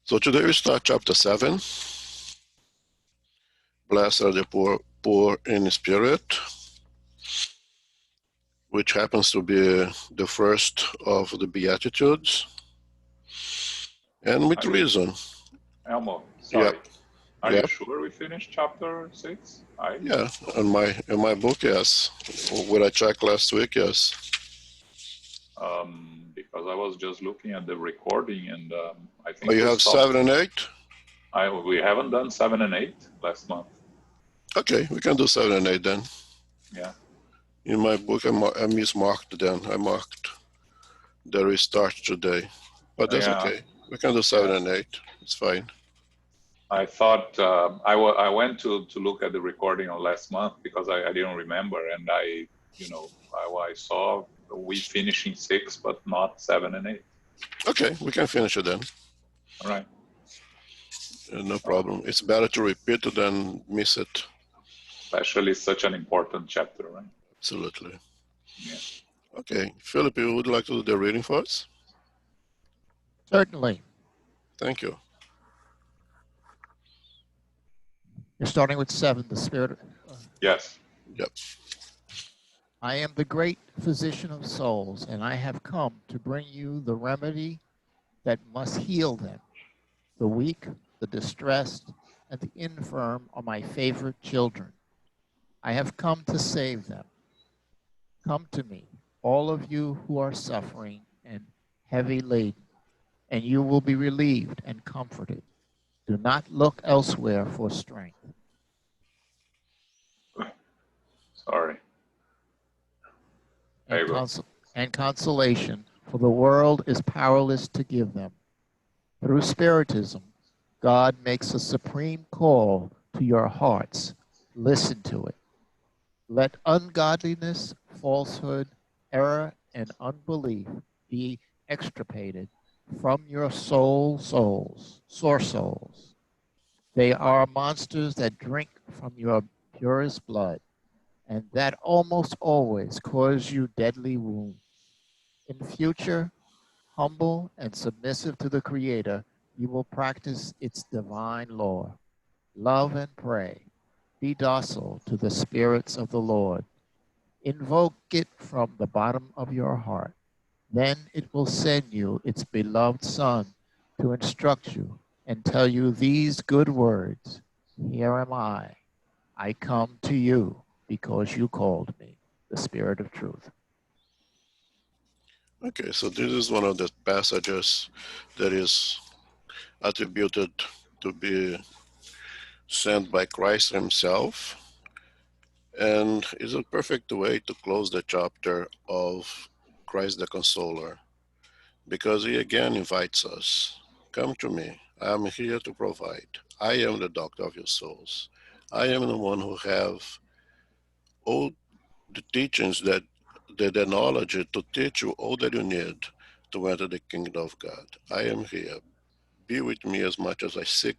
So today we start chapter 7. Blessed are the poor in spirit, which happens to be the first of the Beatitudes, and with reason. Elmo, sorry. Are Yeah. you sure we finished chapter 6? Yeah, in my book, yes. When I checked last week, yes. Because I was just looking at the recording, and I think you we have stopped. 7 and 8? We haven't done 7 and 8 last month. Okay, we can do 7 and 8 then. Yeah. In my book, I mismarked then. I marked the restart today. But that's okay. We can do 7 and 8. It's fine. I thought I went to look at the recording of last month because I didn't remember, and I saw we finishing 6, but not 7 and 8. Okay, we can finish it then. All right. No problem. It's better to repeat it than miss it. Especially such an important chapter, right? Absolutely. Yeah. Okay, Philip, you would like to do the reading for us? Certainly. Thank you. You're starting with 7, the Spirit. Yes. Yep. I am the great physician of souls, and I have come to bring you the remedy that must heal them. The weak, the distressed, and the infirm are my favorite children. I have come to save them. Come to me, all of you who are suffering and heavy laden, and you will be relieved and comforted. Do not look elsewhere for strength. Sorry. And consolation, for the world is powerless to give them. Through Spiritism, God makes a supreme call to your hearts. Listen to it. Let ungodliness, falsehood, error, and unbelief be extirpated from your sore souls. They are monsters that drink from your purest blood, and that almost always cause you deadly wounds. In future, humble and submissive to the Creator, you will practice its divine law. Love and pray. Be docile to the spirits of the Lord. Invoke it from the bottom of your heart. Then it will send you its beloved Son to instruct you and tell you these good words. Here am I. I come to you because you called me, the Spirit of truth. Okay, so this is one of the passages that is attributed to be sent by Christ himself, and is a perfect way to close the chapter of Christ the Consoler, because he again invites us, come to me, I am here to provide. I am the doctor of your souls. I am the one who have all the teachings that the knowledge to teach you all that you need to enter the kingdom of God. I am here. Be with me as much as I seek.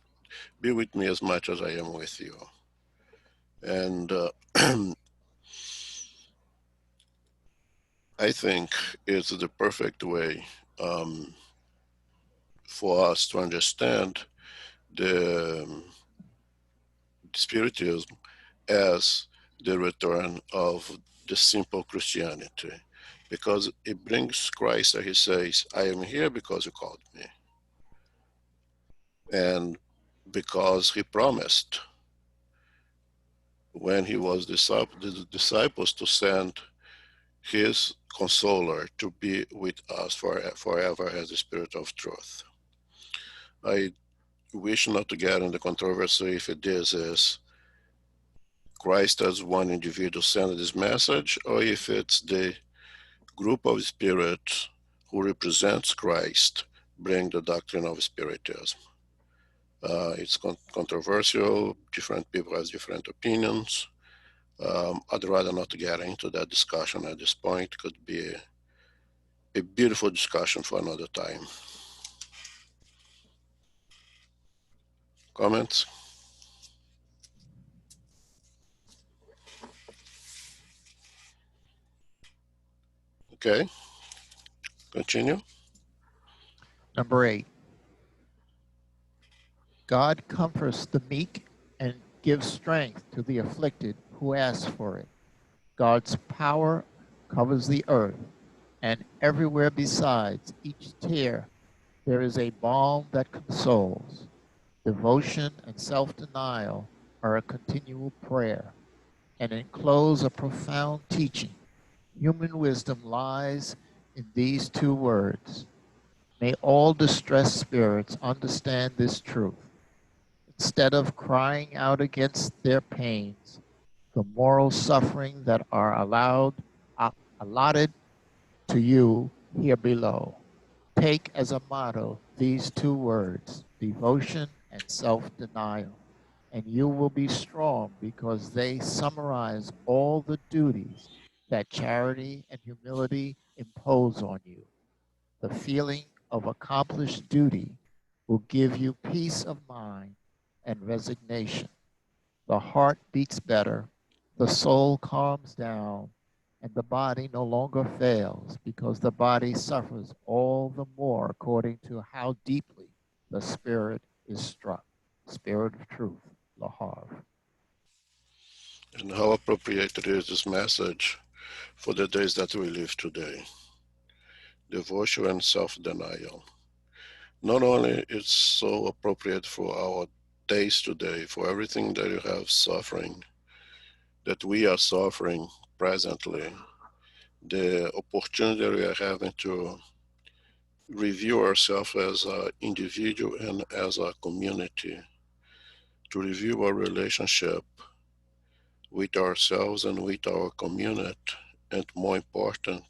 Be with me as much as I am with you. And I think it's the perfect way for us to understand the Spiritism as the return of the simple Christianity, because it brings Christ and he says, I am here because you called me. And because he promised when he was the disciples to send his consoler to be with us forever as the Spirit of truth. I wish not to get into controversy if this is Christ as one individual sending this message, or if it's the group of spirits who represents Christ bring the doctrine of Spiritism. It's controversial. Different people have different opinions. I'd rather not get into that discussion at this point. It could be a beautiful discussion for another time. Comments? Okay, continue. Number 8. God comforts the meek and gives strength to the afflicted who ask for it. God's power covers the earth, and everywhere besides each tear there is a balm that consoles. Devotion and self-denial are a continual prayer and enclose a profound teaching. Human wisdom lies in these two words. May all distressed spirits understand this truth. Instead of crying out against their pains, the moral suffering that are allotted to you here below. Take as a motto these two words, devotion and self-denial, and you will be strong because they summarize all the duties that charity and humility impose on you. The feeling of accomplished duty will give you peace of mind and resignation. The heart beats better, the soul calms down, and the body no longer fails because the body suffers all the more according to how deeply the spirit is struck. Spirit of truth, Lahav. And how appropriate is this message for the days that we live today. Devotion and self-denial. Not only it's so appropriate for our days today, for everything that you have suffering, that we are suffering presently, the opportunity we are having to review ourselves as an individual and as a community, to review our relationship with ourselves and with our community, and more important,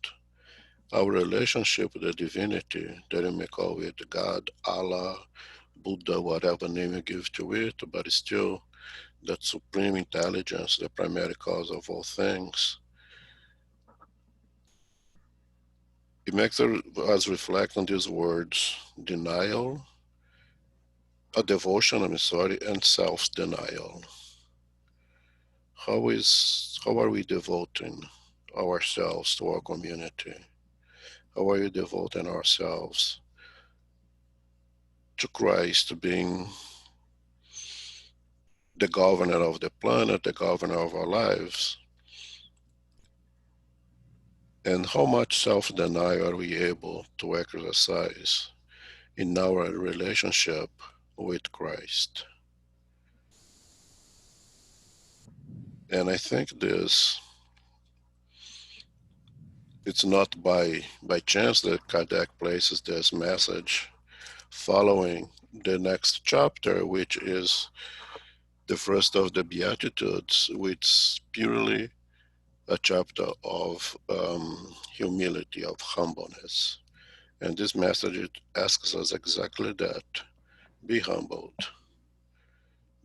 our relationship with the divinity that you may call it God, Allah, Buddha, whatever name you give to it, but still that supreme intelligence, the primary cause of all things. It makes us reflect on these words, denial, a devotion, and self-denial. How are we devoting ourselves to our community? How are we devoting ourselves to Christ being the governor of the planet, the governor of our lives? And how much self-denial are we able to exercise in our relationship with Christ? And I think it's not by chance that Kardec places this message following the next chapter, which is the first of the Beatitudes, which is purely a chapter of humility, of humbleness. And this message, it asks us exactly that. Be humbled.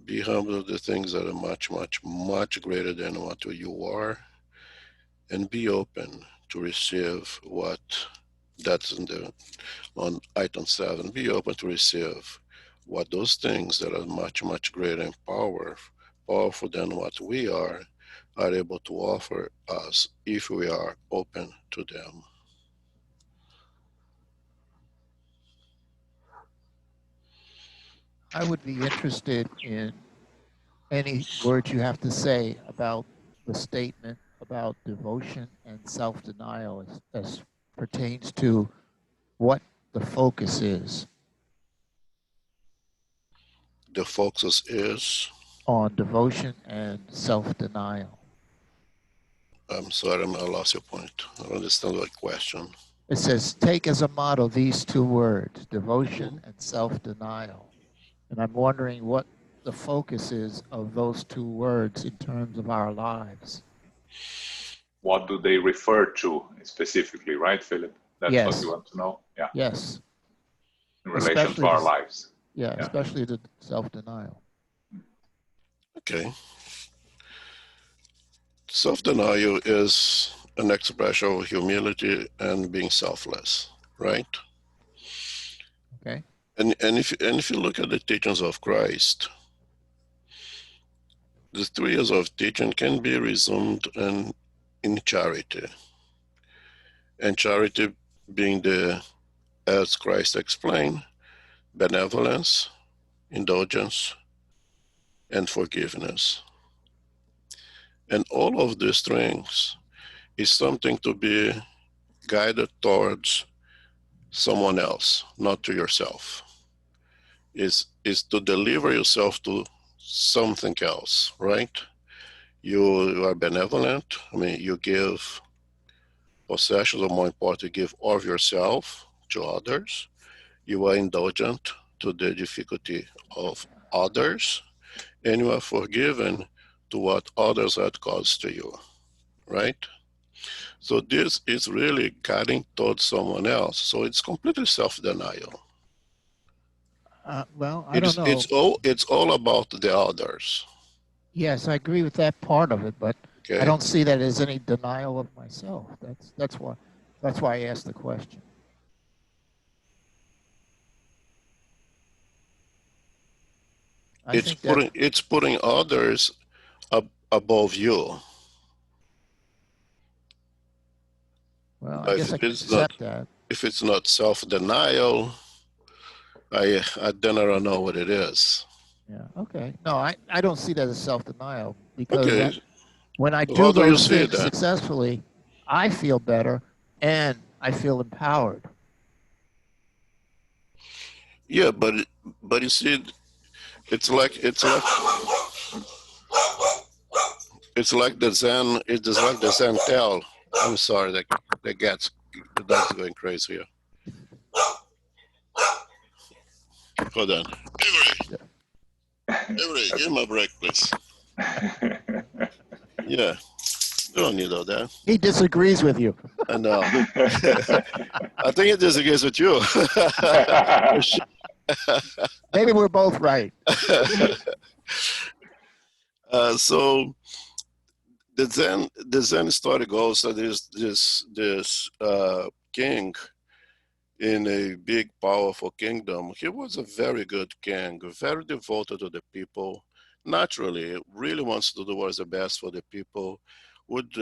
Be humble of the things that are much, much, much greater than what you are, and be open to receive what that's on item 7. Be open to receive what those things that are much, much greater in powerful than what we are able to offer us if we are open to them. I would be interested in any words you have to say about the statement about devotion and self-denial as pertains to what the focus is The focus is, on devotion and self-denial. I'm sorry, I lost your point. I don't understand the question. It says, take as a model these two words, devotion and self-denial. And I'm wondering what the focus is of those two words in terms of our lives. What do they refer to specifically, right, Philip? That's Yes. what you want to know? Yeah. Yes. In relation to our lives. Yeah, especially the self-denial. Okay. Self-denial is an expression of humility and being selfless, right? Okay. And if you look at the teachings of Christ, the 3 years of teaching can be resumed in charity. And charity being as Christ explained, benevolence, indulgence, and forgiveness. And all of these things is something to be guided towards someone else, not to yourself. Is to deliver yourself to something else, right? You are benevolent. I mean, you give possessions, or more important, you give of yourself to others. You are indulgent to the difficulty of others, and you are forgiven to what others had caused to you, right? So this is really guiding towards someone else. So it's completely self-denial. Well, I It don't is. know. It's all about the others. Yes, I agree with that part of it, but I Okay. don't see that as any denial of myself. That's why I asked the question. I think that, It's putting others above you. well, I But guess I can accept that. if it's not self-denial, then I don't know what it is. Yeah. Okay. No, I don't see that as self-denial because Okay. when I So how do do you those see things that? successfully, I feel better and I feel empowered. Yeah, but you see, it's like it's like the Zen. It's just like the Zen tell. I'm sorry, the dog's going crazy here. Hold on. Avery, give him a break, please. Yeah, you don't need all that. He disagrees with you. I know. I think he disagrees with you. Maybe we're both right. So the Zen story goes that there's this king in a big, powerful kingdom. He was a very good king, very devoted to the people. Naturally, really wants to do what's the best for the people. Would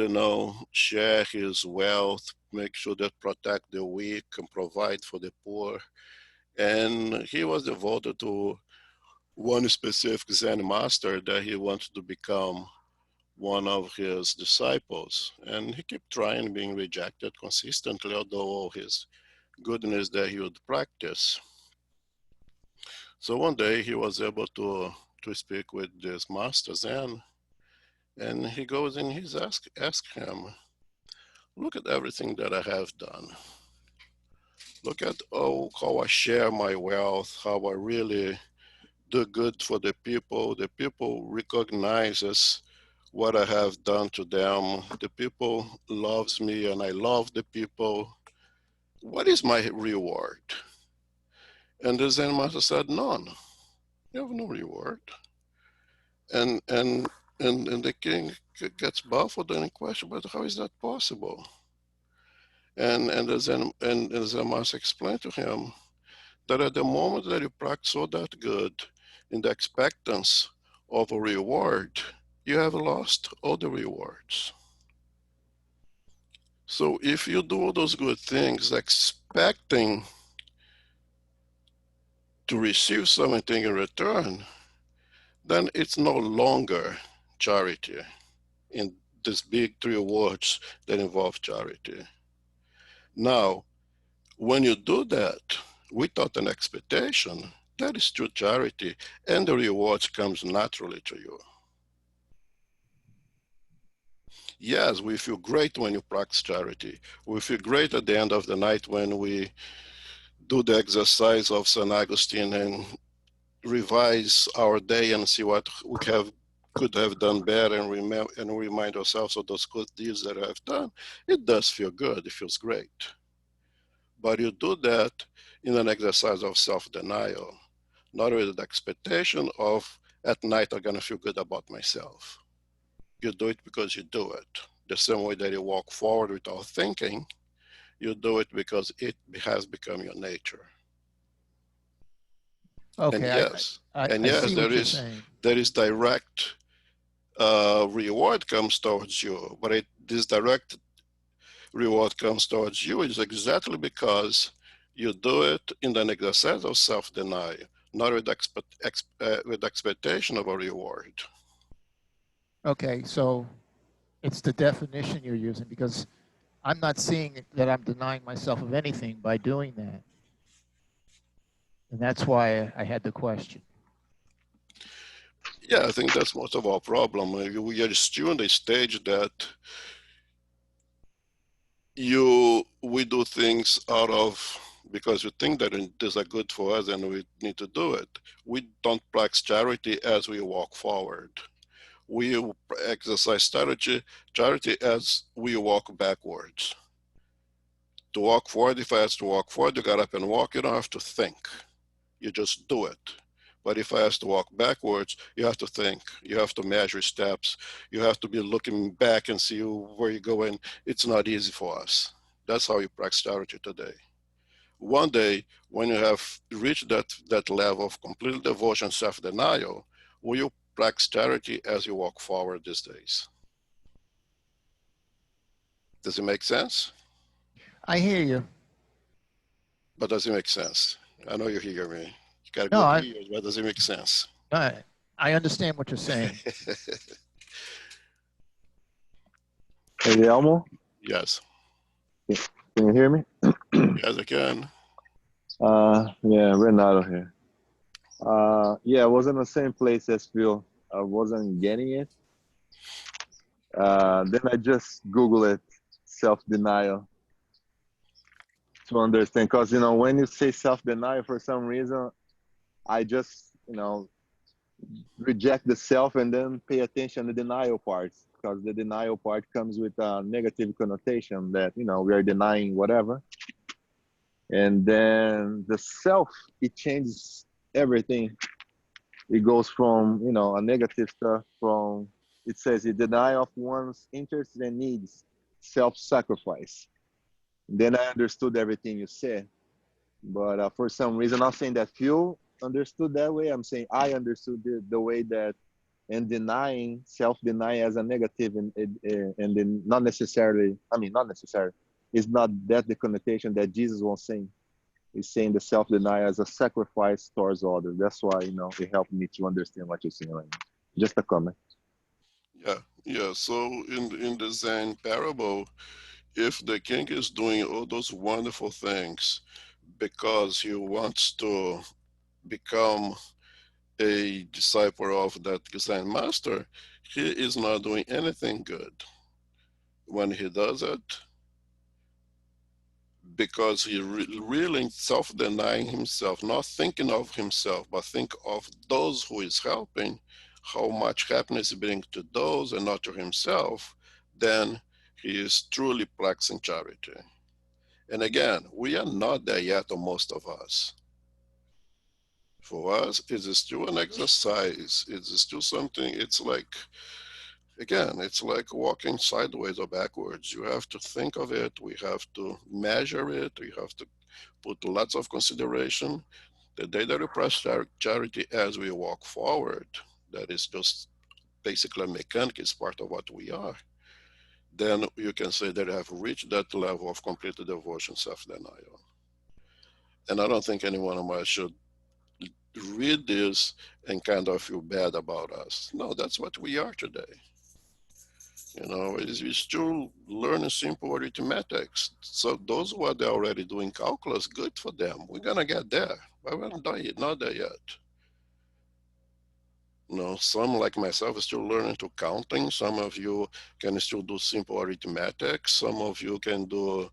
share his wealth, make sure that protect the weak and provide for the poor. And he was devoted to one specific Zen master that he wanted to become one of his disciples. And he kept trying, being rejected consistently, although all his goodness that he would practice. So one day he was able to speak with this master Zen, and he goes and he's ask him, look at everything that I have done. Look at how I share my wealth, how I really do good for the people. The people recognizes what I have done to them. The people loves me and I love the people. What is my reward? And the Zen master said, none. You have no reward. And and and the king gets baffled and questioned, but how is that possible? And the Zen master explained to him that at the moment that you practice all that good in the expectance of a reward, you have lost all the rewards. So if you do all those good things expecting to receive something in return, then it's no longer charity in these big three words that involve charity. Now, when you do that without an expectation, that is true charity, and the reward comes naturally to you. Yes, we feel great when you practice charity. We feel great at the end of the night when we do the exercise of St. Augustine and revise our day and see what we could have done better and remind ourselves of those good deeds that I have done. It does feel good. It feels great. But you do that in an exercise of self-denial, not with the expectation of at night I'm going to feel good about myself. You do it because you do it. The same way that you walk forward without thinking, you do it because it has become your nature. And Okay, yes, and I yes, see what you're saying. there is direct reward comes towards you, but this direct reward comes towards you is exactly because you do it in an exercise of self-denial, not with with expectation of a reward. Okay, so it's the definition you're using, because I'm not seeing that I'm denying myself of anything by doing that. And that's why I had the question. Yeah, I think that's most of our problem. We are still in the stage that we do things out of because we think that these are good for us and we need to do it. We don't practice charity as we walk forward. We exercise charity as we walk backwards. To walk forward, if I ask to walk forward, you got up and walk, you don't have to think. You just do it. But if I ask to walk backwards, you have to think. You have to measure steps. You have to be looking back and see where you're going. It's not easy for us. That's how you practice charity today. One day, when you have reached that level of complete devotion, self-denial, will you practice charity as you walk forward these days? Does it make sense? I hear you. But does it make sense? I know you hear me. You got No, good ears, but does it make sense? I understand what you're saying. Hey, Elmo, Yes. can you hear me? Yes, I can. Yeah, Renato here. Yeah, I was in the same place as Phil. I wasn't getting it. Then I just Google it, self-denial, to understand. Because, when you say self-denial, for some reason, I just, reject the self and then pay attention to the denial parts. Because the denial part comes with a negative connotation that, we are denying whatever. And then the self, it changes everything. It goes from, a negative stuff from, it says the denial of one's interests and needs, self-sacrifice. Then I understood everything you said. But for some reason, I'm not saying that Phil understood that way. I'm saying I understood the way that, and denying, self-denying as a negative, and then not necessarily, not necessarily, it's not that the connotation that Jesus was saying. He's saying the self-denial as a sacrifice towards others. That's why, it helped me to understand what you're saying right now. Just a comment. Yeah. So in the Zen parable, if the king is doing all those wonderful things because he wants to become a disciple of that Zen master, he is not doing anything good. When he does it, because he really self-denying himself, not thinking of himself, but think of those who is helping, how much happiness he brings to those and not to himself, then he is truly practicing charity. And again, we are not there yet, or most of us. For us, it is still an exercise. It's still something, it's like walking sideways or backwards. You have to think of it. We have to measure it. We have to put lots of consideration. The day that we practice charity as we walk forward, that is just basically a mechanic, is part of what we are. Then you can say that I have reached that level of complete devotion, self-denial. And I don't think any one of us should read this and kind of feel bad about us. No, that's what we are today. We're still learning simple arithmetics. So those who are there already doing calculus, good for them. We're gonna get there, but we're not there yet. Some like myself are still learning to counting. Some of you can still do simple arithmetic. Some of you can do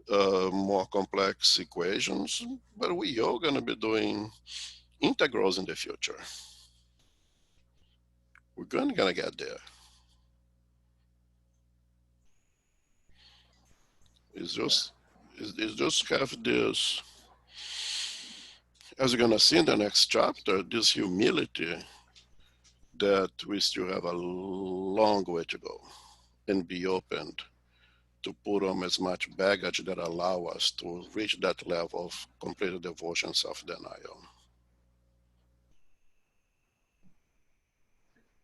more complex equations, but we all gonna be doing integrals in the future. We're gonna get there. It's just have this, as you're gonna see in the next chapter, this humility that we still have a long way to go and be open to put on as much baggage that allow us to reach that level of complete devotion, self-denial.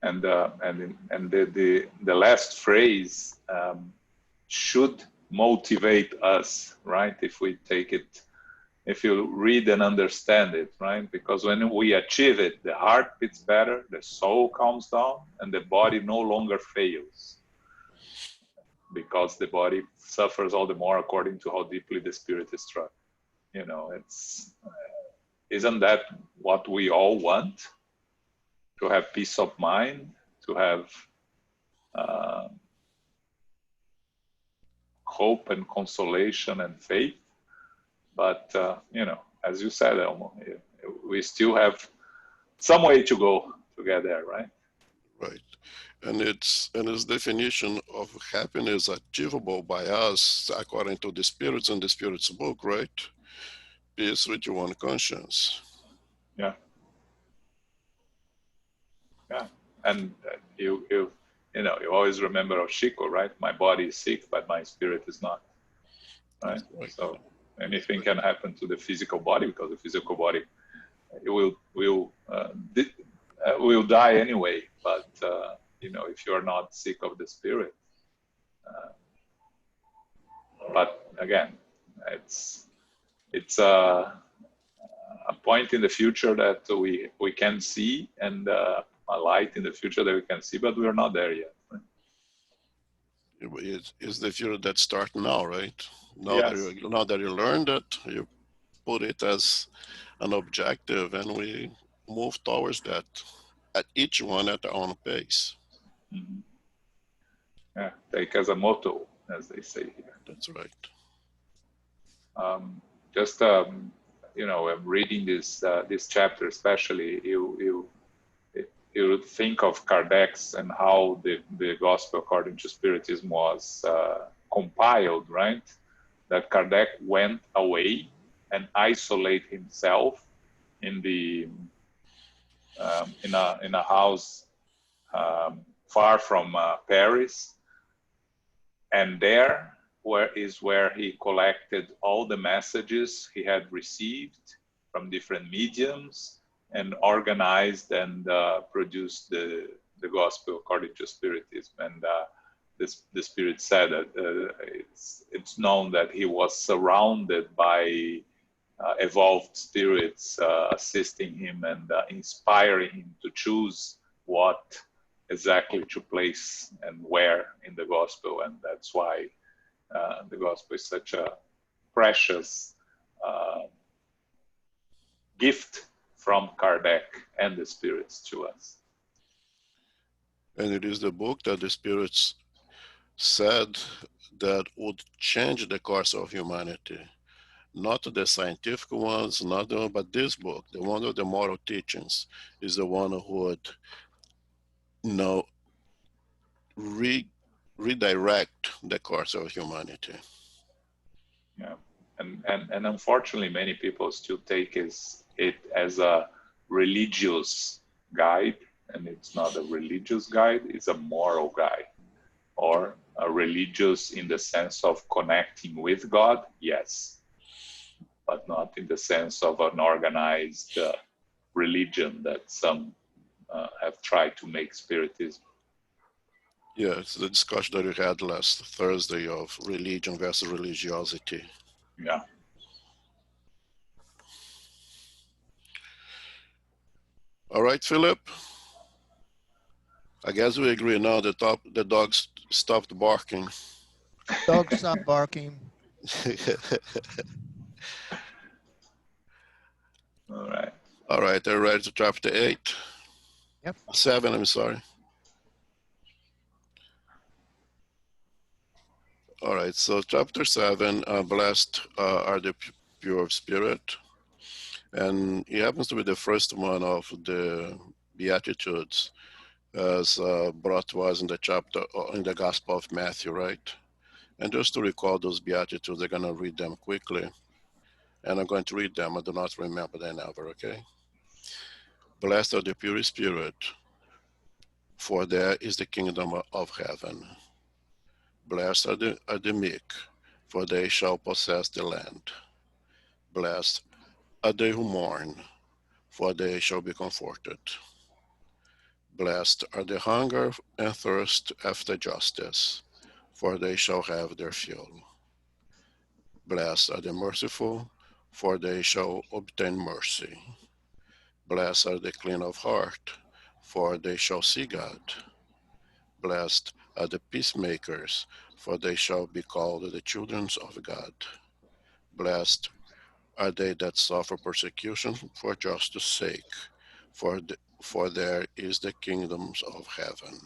And the last phrase should motivate us, right? If we take it if you read and understand it, right? Because when we achieve it, the heart beats better, the soul calms down, and the body no longer fails, because the body suffers all the more according to how deeply the spirit is struck. You know, isn't that what we all want? To have peace of mind, to have hope and consolation and faith. But you know, as you said, Elmo, we still have some way to go to get there, right? Right. And its definition of happiness achievable by us according to the spirits in the Spirit's book, right? Peace with your own conscience. Yeah. Yeah. And you know, you always remember Oshiko, right? My body is sick, but my spirit is not. Right? Right. So anything can happen to the physical body, because the physical body it will die anyway. But you know, if you're not sick of the spirit, but again, it's a point in the future that we can see, and a light in the future that we can see, but we're not there yet. Right? It's the future that starts now, right? Now Yes. that you learned it, you put it as an objective, and we move towards that, at each one at their own pace. Mm-hmm. Yeah, take as a motto, as they say here. That's right. Just you know, reading this chapter, especially, you think of Kardec's and how the Gospel according to Spiritism was compiled, right? That Kardec went away and isolate himself in the in a house far from Paris, and there where he collected all the messages he had received from different mediums and organized and produced the Gospel according to Spiritism. And the Spirit said that it's known that he was surrounded by evolved spirits assisting him and inspiring him to choose what exactly to place and where in the Gospel. And that's why the Gospel is such a precious gift from Kardec and the spirits to us. And it is the book that the spirits said that would change the course of humanity. Not the scientific ones, not the one, but this book, the one of the moral teachings, is the one who would, you know, redirect the course of humanity. Yeah, and unfortunately, many people still take it as a religious guide, and it's not a religious guide; it's a moral guide, or a religious in the sense of connecting with God, yes, but not in the sense of an organized religion that some have tried to make Spiritism. Yeah, it's the discussion that we had last Thursday of religion versus religiosity. Yeah. All right, Philip. I guess we agree now the dogs stopped barking. Dog stop barking. All right. All right, they're ready to chapter 8. Yep. 7, I'm sorry. All right, so chapter 7, blessed are the pure of spirit. And it happens to be the first one of the Beatitudes, as brought to us in the chapter, in the Gospel of Matthew, right? And just to recall those Beatitudes, they're going to read them quickly. And I'm going to read them. I do not remember them ever, okay? Blessed are the pure in spirit, for there is the kingdom of heaven. Blessed are the meek, for they shall possess the land. Blessed are they who mourn, for they shall be comforted. Blessed are the hunger and thirst after justice, for they shall have their fill. Blessed are the merciful, for they shall obtain mercy. Blessed are the clean of heart, for they shall see God. Blessed are the peacemakers, for they shall be called the children of God. Blessed are they that suffer persecution for justice' sake, for there is the kingdoms of heaven.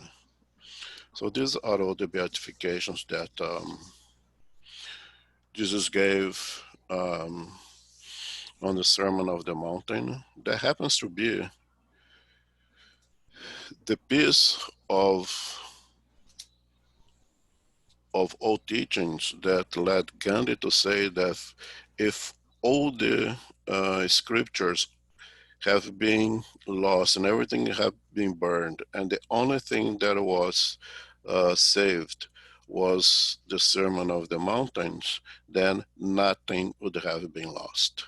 So these are all the beatifications that Jesus gave on the Sermon of the Mountain. That happens to be the piece of all teachings that led Gandhi to say that if all the scriptures have been lost and everything have been burned, and the only thing that was saved was the Sermon of the Mountains, then nothing would have been lost.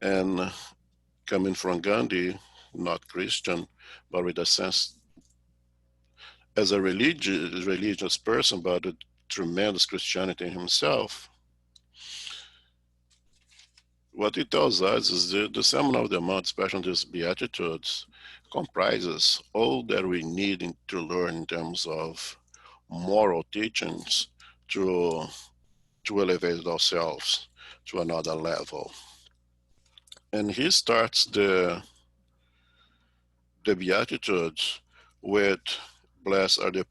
And coming from Gandhi, not Christian, but with a sense as a religious person, but a tremendous Christianity himself, what it tells us is the Sermon of the Mount, especially these Beatitudes, comprises all that we need to learn in terms of moral teachings to elevate ourselves to another level. And he starts the Beatitudes with blessed are the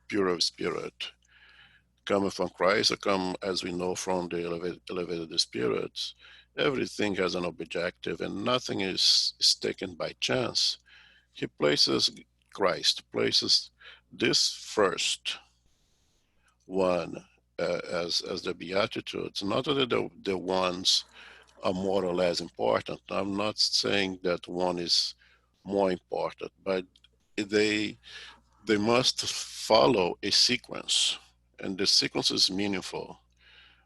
pure of spirit. Coming from Christ, or come, as we know, from the elevated spirits, everything has an objective and nothing is taken by chance. He places places this first one as the Beatitudes, not that the ones are more or less important. I'm not saying that one is more important, but they they must follow a sequence, and the sequence is meaningful.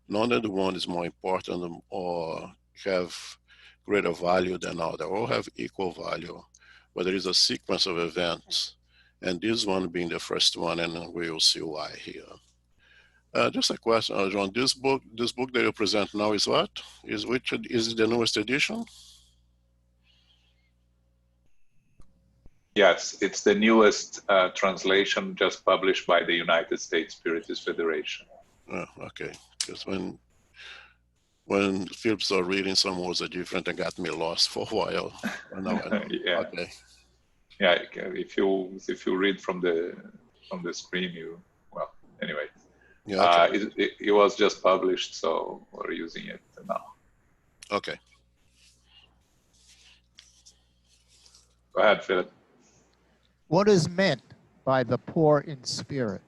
None of the one is more important or have greater value than other, all have equal value, but there is a sequence of events, and this one being the first one, and we will see why here. Just a question, John. This book that you present now is what? Is it the newest edition? Yes, it's the newest translation just published by the United States Spiritist Federation. Okay, because when Philip started reading, some words are different and got me lost for a while. But now I know. Yeah, Okay. yeah. If you read from the screen, well, anyway. Yeah. Okay. It was just published, so we're using it now. Okay. Go ahead, Philip. What is meant by the poor in spirit?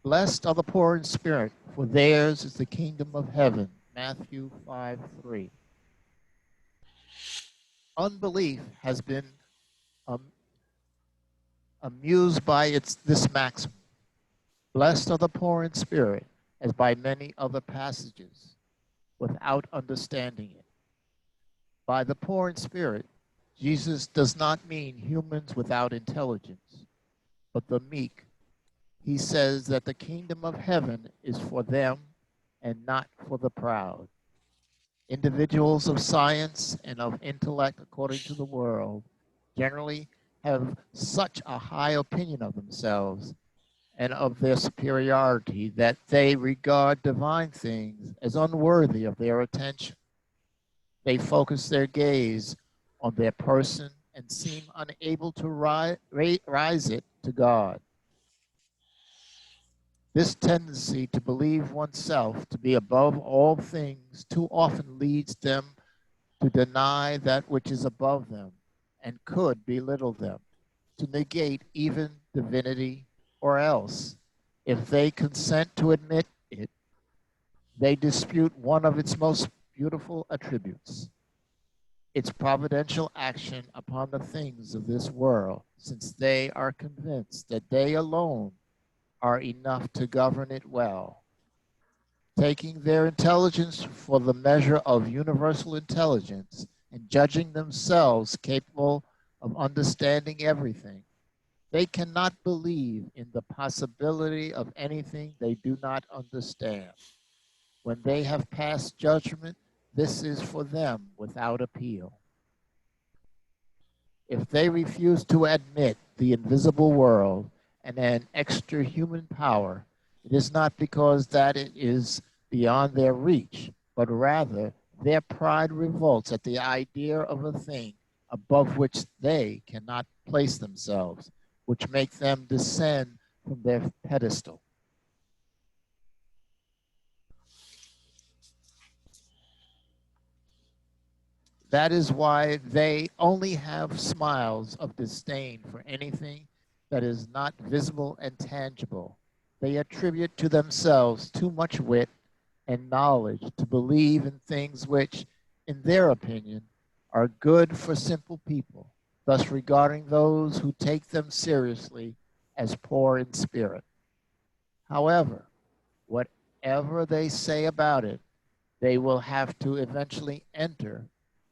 Blessed are the poor in spirit, for theirs is the kingdom of heaven. Matthew 5:3. Unbelief has been amused by this maxim. Blessed are the poor in spirit, as by many other passages, without understanding it. By the poor in spirit, Jesus does not mean humans without intelligence, but the meek. He says that the kingdom of heaven is for them and not for the proud. Individuals of science and of intellect, according to the world, generally have such a high opinion of themselves and of their superiority that they regard divine things as unworthy of their attention. They focus their gaze on their person and seem unable to rise it to God. This tendency to believe oneself to be above all things too often leads them to deny that which is above them and could belittle them, to negate even divinity, or else, if they consent to admit it, they dispute one of its most beautiful attributes, its providential action upon the things of this world, since they are convinced that they alone are enough to govern it well. Taking their intelligence for the measure of universal intelligence and judging themselves capable of understanding everything, they cannot believe in the possibility of anything they do not understand. When they have passed judgment, this is for them without appeal. If they refuse to admit the invisible world and an extra-human power, it is not because that it is beyond their reach, but rather their pride revolts at the idea of a thing above which they cannot place themselves, which make them descend from their pedestal. That is why they only have smiles of disdain for anything that is not visible and tangible. They attribute to themselves too much wit and knowledge to believe in things which, in their opinion, are good for simple people, thus regarding those who take them seriously as poor in spirit. However, whatever they say about it, they will have to eventually enter,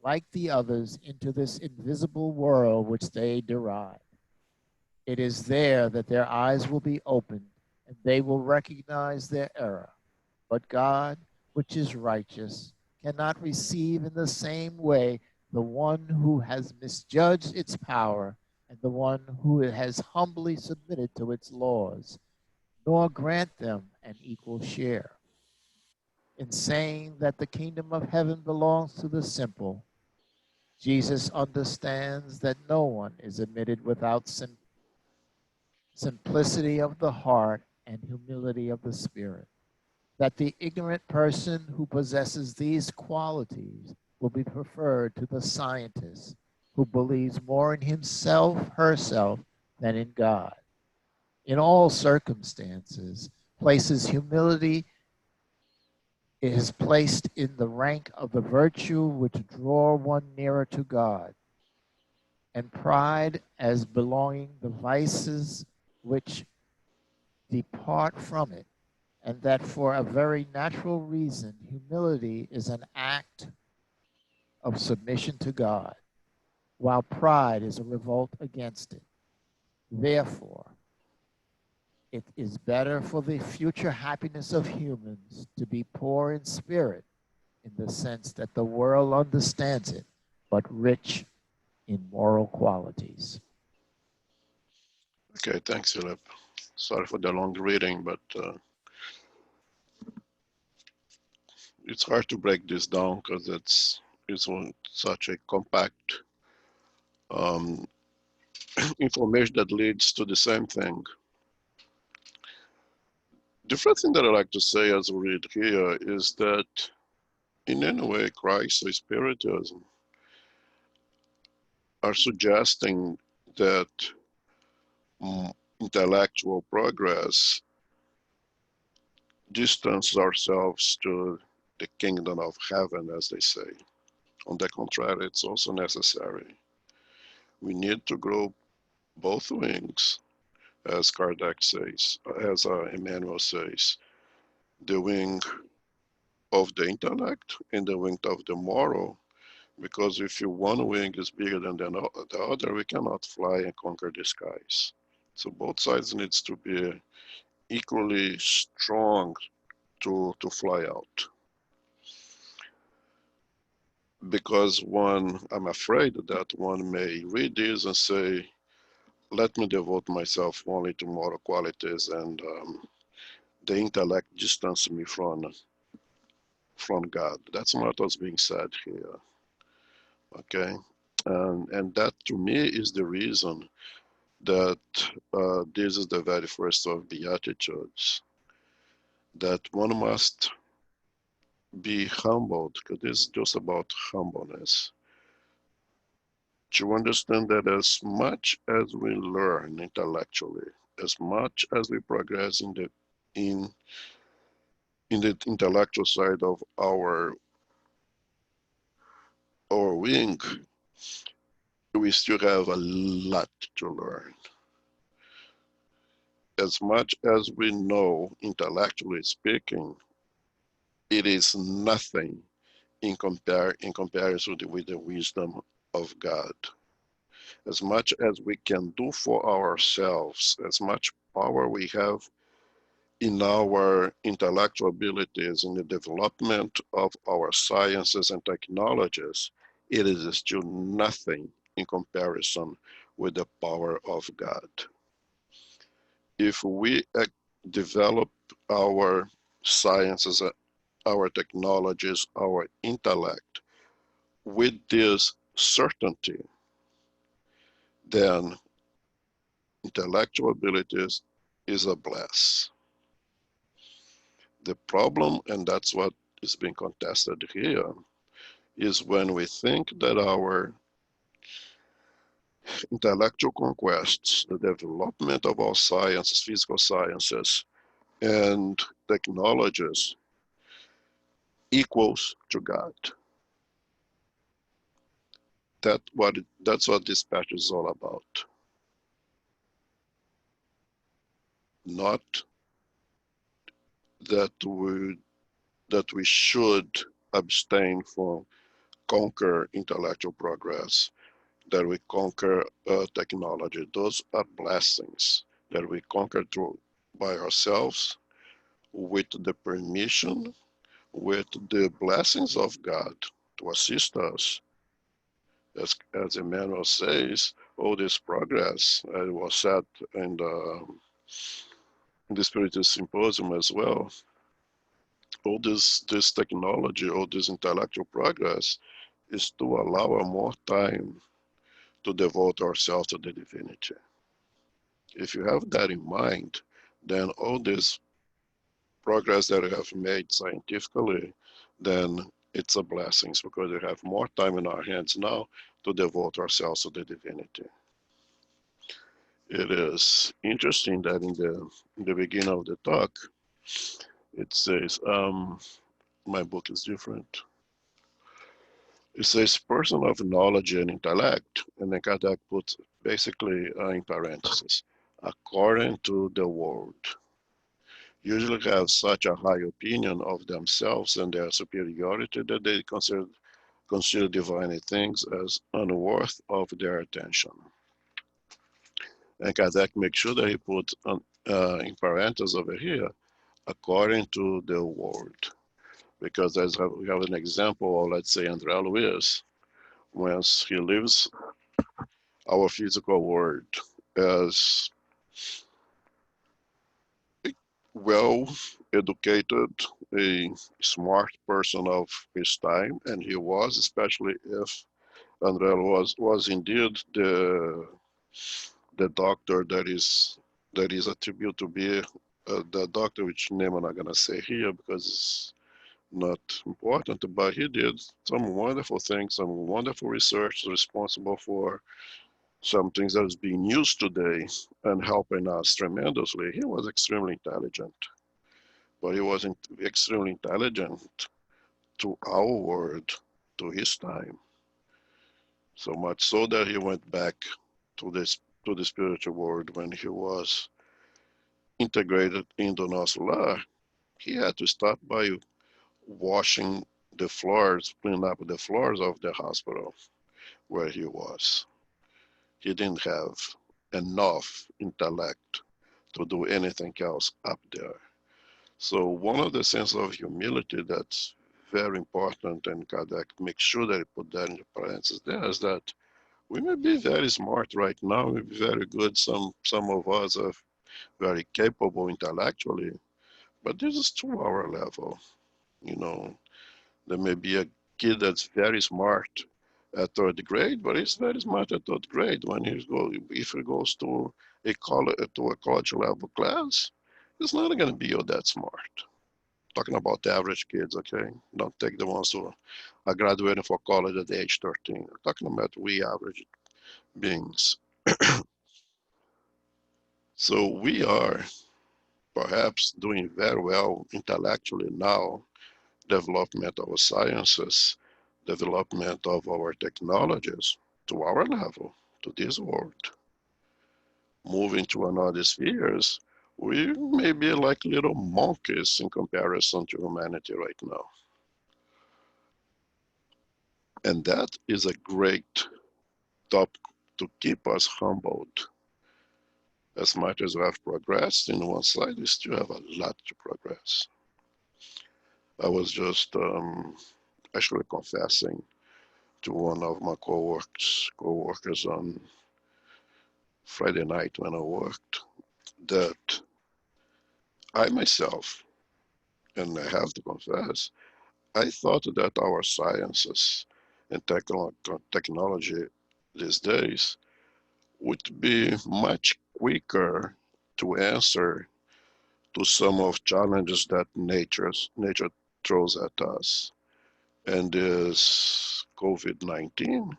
like the others, into this invisible world which they deride. It is there that their eyes will be opened and they will recognize their error. But God, which is righteous, cannot receive in the same way the one who has misjudged its power and the one who has humbly submitted to its laws, nor grant them an equal share. In saying that the kingdom of heaven belongs to the simple, Jesus understands that no one is admitted without simplicity of the heart and humility of the spirit. That the ignorant person who possesses these qualities will be preferred to the scientist who believes more in himself, herself, than in God. In all circumstances, places humility is placed in the rank of the virtue which draw one nearer to God, and pride as belonging the vices which depart from it, and that for a very natural reason, humility is an act of submission to God, while pride is a revolt against it. Therefore, it is better for the future happiness of humans to be poor in spirit, in the sense that the world understands it, but rich in moral qualities. Okay, thanks, Philip. Sorry for the long reading, but it's hard to break this down because it's such a compact um, information that leads to the same thing. The first thing that I like to say as we read here is that in any way, Christ or Spiritism are suggesting that intellectual progress distance ourselves to the kingdom of heaven, as they say. On the contrary, it's also necessary. We need to grow both wings, as Kardec says, as Emmanuel says, the wing of the intellect and the wing of the moral, because if one wing is bigger than the other, we cannot fly and conquer the skies. So both sides needs to be equally strong to fly out. Because I'm afraid that one may read this and say, let me devote myself only to moral qualities and the intellect distance me from God. That's not what's being said here, okay? And that to me is the reason that this is the very first of Beatitudes, that one must be humbled, because this is just about humbleness, to understand that as much as we learn intellectually, as much as we progress in in the intellectual side of our wing, we still have a lot to learn. As much as we know intellectually speaking, it is nothing in comparison with the wisdom of God. As much as we can do for ourselves, as much power we have in our intellectual abilities, in the development of our sciences and technologies, it is still nothing in comparison with the power of God. If we develop our sciences, our technologies, our intellect with this certainty, then intellectual abilities is a bless. The problem, and that's what is being contested here, is when we think that our intellectual conquests, the development of our sciences, physical sciences, and technologies equals to God. That's what this passage is all about. Not that we should abstain from conquer intellectual progress, that we conquer technology. Those are blessings that we conquer through by ourselves with the permission, with the blessings of God to assist us. As Emmanuel says, all this progress, it was said in the Spiritism Symposium as well, all this technology, all this intellectual progress is to allow us more time to devote ourselves to the divinity. If you have that in mind, then all this progress that we have made scientifically, then it's a blessing because we have more time in our hands now to devote ourselves to the divinity. It is interesting that in the beginning of the talk, it says, my book is different. It says person of knowledge and intellect, and then Kardec puts basically in parentheses, according to the world, usually have such a high opinion of themselves and their superiority that they consider divine things as unworth of their attention. And Kardec makes sure that he puts in parentheses over here, according to the world. Because as we have an example of, let's say, André Luiz, once he leaves our physical world as a well-educated, a smart person of his time, and he was, especially if André was indeed the doctor that is attributed to be the doctor, which name I'm not gonna say here because it's not important, but he did some wonderful things, some wonderful research responsible for some things that is being used today and helping us tremendously. He was extremely intelligent, but he wasn't extremely intelligent to our world, to his time. So much so that he went back to this to the spiritual world when he was integrated into Nosso. He had to start by washing the floors, cleaning up the floors of the hospital where he was. He didn't have enough intellect to do anything else up there. So one of the sense of humility that's very important, and Kardec makes sure that he put that in the parentheses there, is that we may be very smart right now, we may be very good, some of us are very capable intellectually, but this is to our level. You know, there may be a kid that's very smart at third grade, but he's very smart at third grade. When if he goes to a college level class, he's not going to be all that smart. Talking about the average kids, okay? Don't take the ones who are graduating for college at the age 13. I'm talking about we average beings. So we are perhaps doing very well intellectually now, development of our sciences, development of our technologies to our level, to this world. Moving to another spheres, we may be like little monkeys in comparison to humanity right now. And that is a great topic to keep us humbled. as much as we have progressed in one side, we still have a lot to progress. I was just actually confessing to one of my co-workers on Friday night when I worked that I myself, and I have to confess, I thought that our sciences and technology these days would be much quicker to answer to some of challenges that nature throws at us. And this COVID-19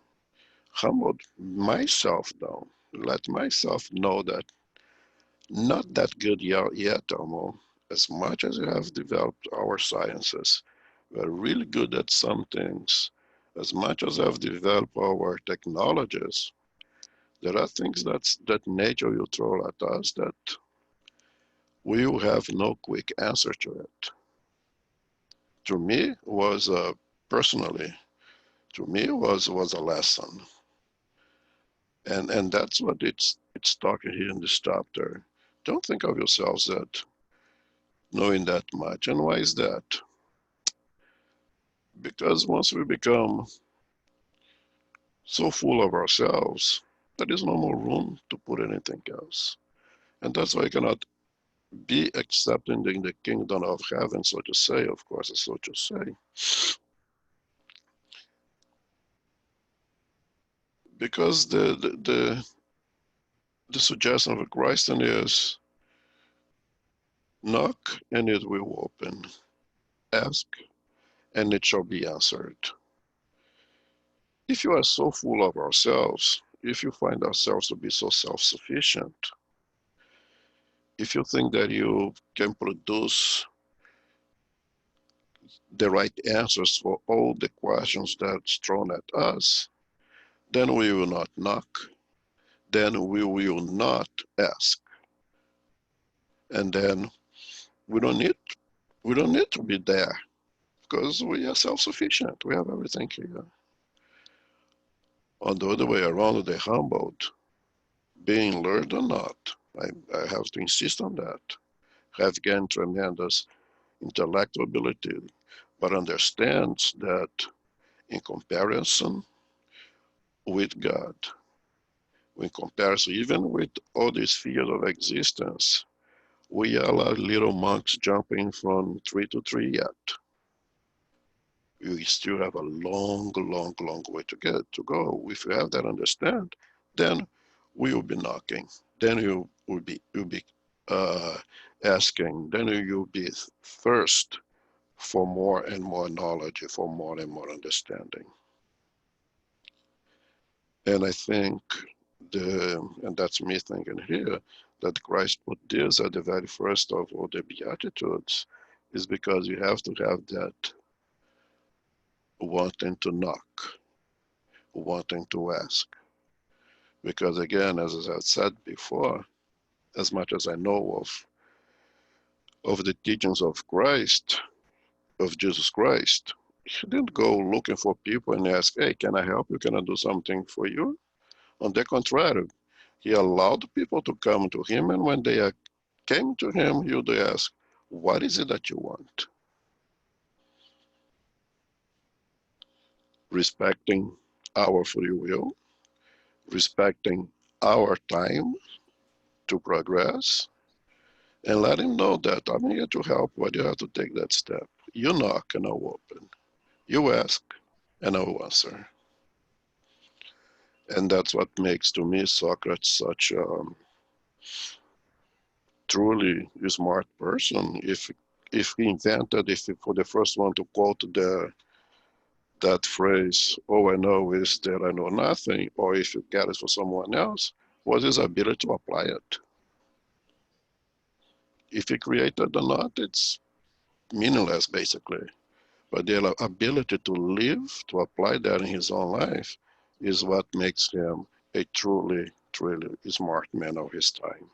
humbled myself down, let myself know that not that good yet, Elmo. As much as we have developed our sciences, we're really good at some things. As much as I've developed our technologies, there are things that nature will throw at us that we will have no quick answer to it. To me, was personally, to me was a lesson, and that's what it's talking here in this chapter. Don't think of yourselves that knowing that much. And why is that? Because once we become so full of ourselves, there is no more room to put anything else. And that's why I cannot be accepted in the kingdom of heaven, so to say, of course, so to say. Because the suggestion of Christ is knock and it will open, ask and it shall be answered. If you are so full of ourselves, if you find ourselves to be so self-sufficient, if you think that you can produce the right answers for all the questions that's thrown at us, then we will not knock, then we will not ask, and then we don't need to be there because we are self-sufficient. We have everything here. On the other way around, they humbled, being learned or not. I have to insist on that. Have gained tremendous intellectual ability, but understands that in comparison with God, in comparison even with all these spheres of existence, we are like little monks jumping from tree to tree yet. We still have a long, long, long way to go. If you have that understand, then we will be knocking. Then you'll be uh, asking. Then you'll be thirst for more and more knowledge, for more and more understanding. And I think and that's me thinking here, that Christ put this at the very first of all the Beatitudes, is because you have to have that wanting to knock, wanting to ask. Because again, as I said before, as much as I know of the teachings of Christ, of Jesus Christ, he didn't go looking for people and ask, hey, can I help you? Can I do something for you? On the contrary, he allowed people to come to him, and when they came to him, he would ask, what is it that you want? Respecting our free will, respecting our time to progress, and let him know that I'm here to help, but you have to take that step. You knock and I'll open. You ask and I will answer. And that's what makes, to me, Socrates such a truly smart person. If he invented, if he, for the first one to quote that phrase, all I know is that I know nothing, or if you get it for someone else, was his ability to apply it. If he created or not, it's meaningless, basically. But the ability to live, to apply that in his own life, is what makes him a truly, truly smart man of his time,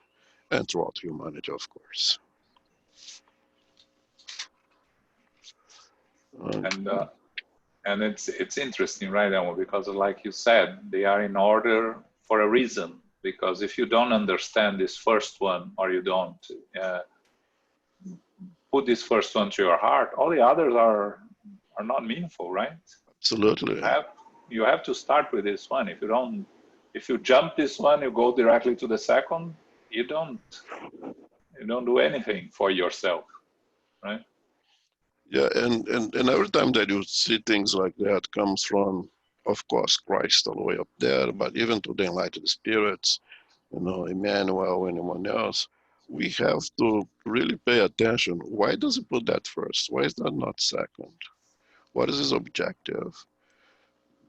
and throughout humanity, of course. And it's interesting, right, Elmo? Because like you said, they are in order for a reason. because if you don't understand this first one, or you don't put this first one to your heart, all the others are not meaningful, right? Absolutely. You have to start with this one. If you jump this one, you go directly to the second, you don't do anything for yourself, right? Yeah, and every time that you see things like that comes from, of course, Christ all the way up there, but even to the enlightened spirits, Emmanuel, anyone else, we have to really pay attention. Why does he put that first? Why is that not second? What is his objective?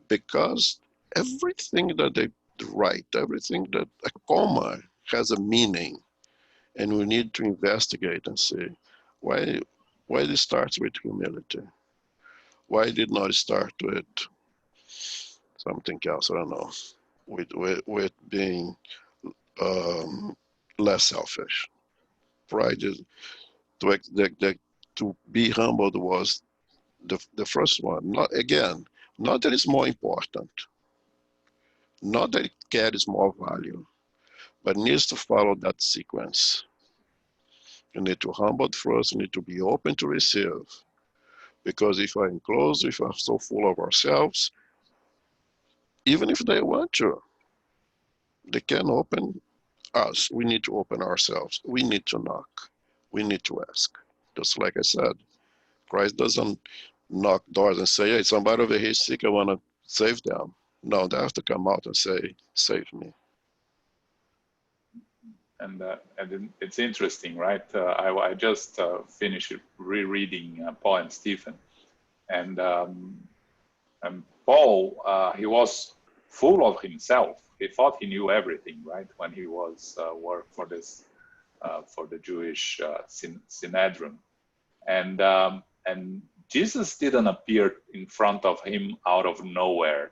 Because everything that they write, everything that a comma has a meaning, and we need to investigate and see why it starts with humility. Why did not start with something else? I don't know. With being less selfish. Pride is to be humbled was the first one. Not that it's more important, not that it carries more value, but needs to follow that sequence. You need to humble first. You need to be open to receive. Because if I'm closed, if I'm so full of ourselves, even if they want to, they can open us. We need to open ourselves. We need to knock. We need to ask. Just like I said, Christ doesn't knock doors and say, hey, somebody over here is sick, I want to save them. No, they have to come out and say, save me. And it's interesting, right? I just finished rereading Paul and Stephen. And Paul, he was full of himself. He thought he knew everything, right? When he was worked for this, for the Jewish Synedrion. And Jesus didn't appear in front of him out of nowhere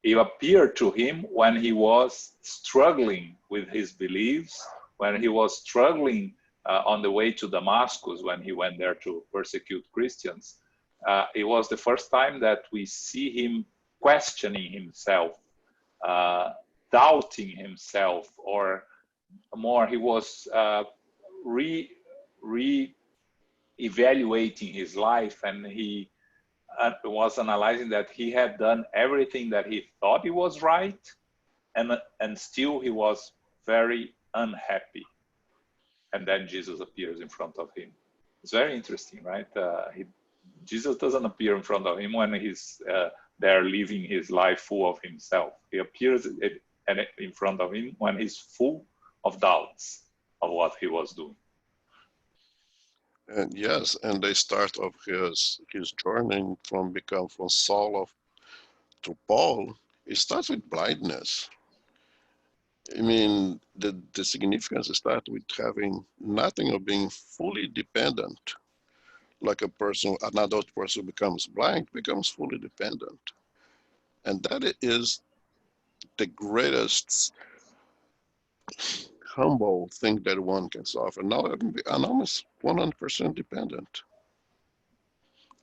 he appeared to him when he was struggling with his beliefs, when he was struggling on the way to Damascus, when he went there to persecute Christians. It was the first time that we see him questioning himself, doubting himself, or more, he was re-evaluating his life, and he was analyzing that he had done everything that he thought he was right, and still he was very unhappy. And then Jesus appears in front of him. It's very interesting, right? Jesus doesn't appear in front of him when he's there living his life full of himself. He appears in front of him when he's full of doubts of what he was doing. And yes, and they start of his journey from Saul to Paul. It starts with blindness. I mean, the significance starts with having nothing, of being fully dependent. Like an adult person becomes blind, becomes fully dependent. And that is the greatest humble thing that one can suffer. Now I'm almost 100% dependent.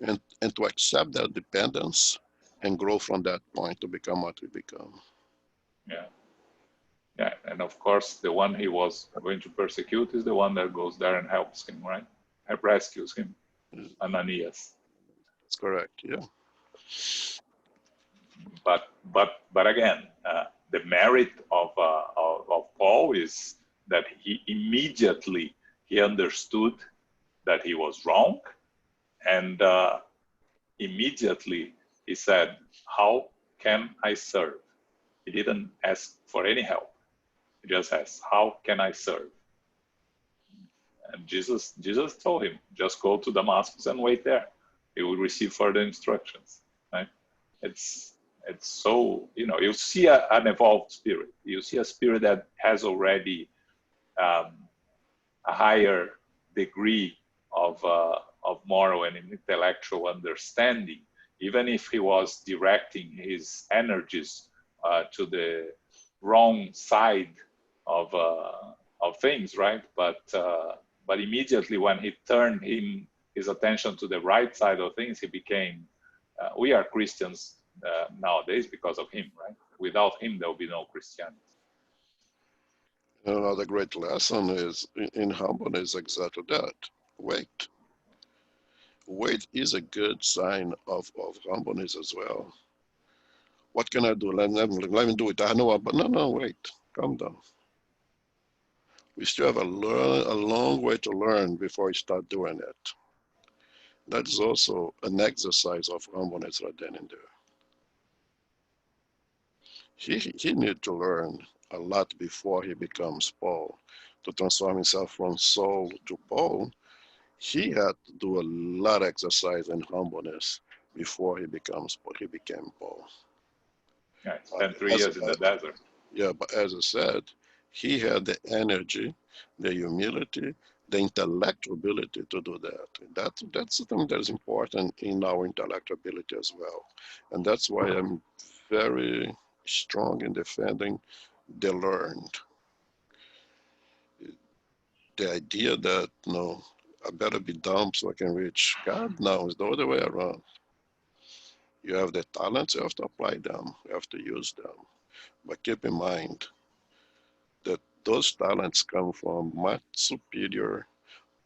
And to accept that dependence and grow from that point to become what we become. Yeah, and of course, the one he was going to persecute is the one that goes there and helps him, right? And rescues him, Ananias. That's correct, yeah. But again, the merit of Paul is that he immediately understood that he was wrong, and immediately he said, "How can I serve?" He didn't ask for any help. He just asked, "How can I serve?" And Jesus told him, "Just go to Damascus and wait there. You will receive further instructions." Right? It's so, you see an evolved spirit. You see a spirit that has already a higher degree of moral and intellectual understanding, even if he was directing his energies to the wrong side of things, right? But immediately when he turned his attention to the right side of things, he became. We are Christians nowadays because of him, right? Without him, there will be no Christianity. Another great lesson is in humbleness exactly that. Wait. Wait is a good sign of humbleness as well. What can I do? Let me do it. I know, but no, wait. Calm down. We still have a long way to learn before we start doing it. That is also an exercise of humbleness right then and there. He need to learn a lot before he becomes Paul. To transform himself from Saul to Paul, he had to do a lot of exercise in humbleness before he became Paul. Yeah, he Uh, spent three as, years in the desert. yeah, but as I said, he had the energy, the humility, the intellectual ability to do that. That's something that is important in our intellectual ability as well, and that's why I'm very strong in defending the learned. The idea that I better be dumb so I can reach God now is the other way around. You have the talents, you have to apply them, you have to use them. But keep in mind that those talents come from much superior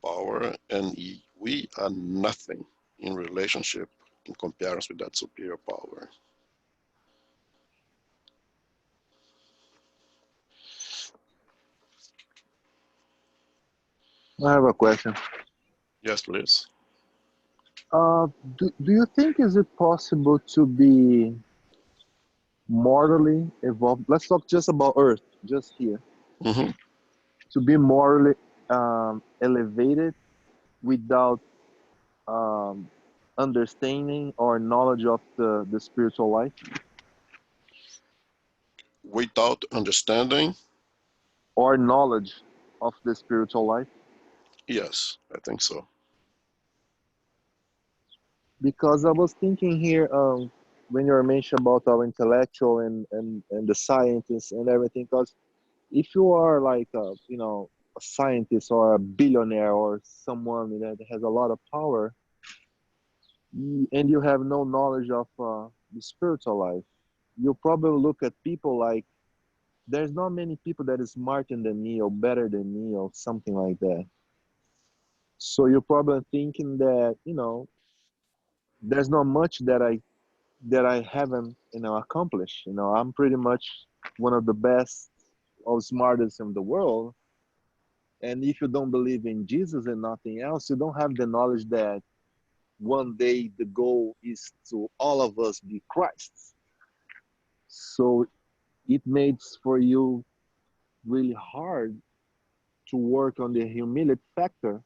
power, and we are nothing in relationship in comparison with that superior power. I have a question. Yes, please. Uh, do you think is it possible to be morally evolved? Let's talk just about Earth, just here. Hmm. To be morally elevated without um, understanding or knowledge of the spiritual life, Without understanding, or knowledge of the spiritual life. yes, I think so. Because I was thinking here, when you were mentioning about our intellectual and the scientists and everything, because if you are like a scientist or a billionaire or someone that has a lot of power, and you have no knowledge of the spiritual life, you probably look at people like there's not many people that is smarter than me or better than me or something like that. So you're probably thinking that there's not much that I haven't accomplished. I'm pretty much one of the best or smartest in the world. And if you don't believe in Jesus and nothing else, you don't have the knowledge that one day the goal is to all of us be Christ. So it makes for you really hard to work on the humility factor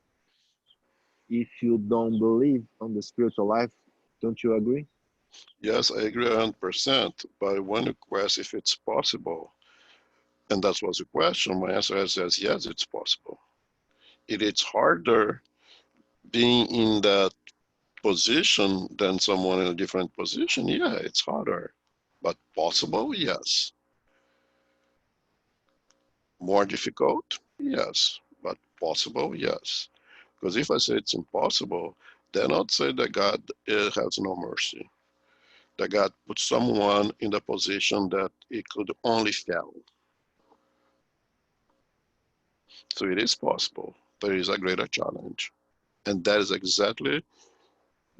if you don't believe on the spiritual life. Don't you agree? Yes, I agree 100%. But when you question if it's possible, and that was the question, my answer is yes, it's possible. It is harder being in that position than someone in a different position. Yeah, it's harder. But possible, yes. More difficult, yes. But possible, yes. Because if I say it's impossible, then I'd say that God has no mercy. That God put someone in the position that it could only fail. So it is possible, but it is a greater challenge. And that is exactly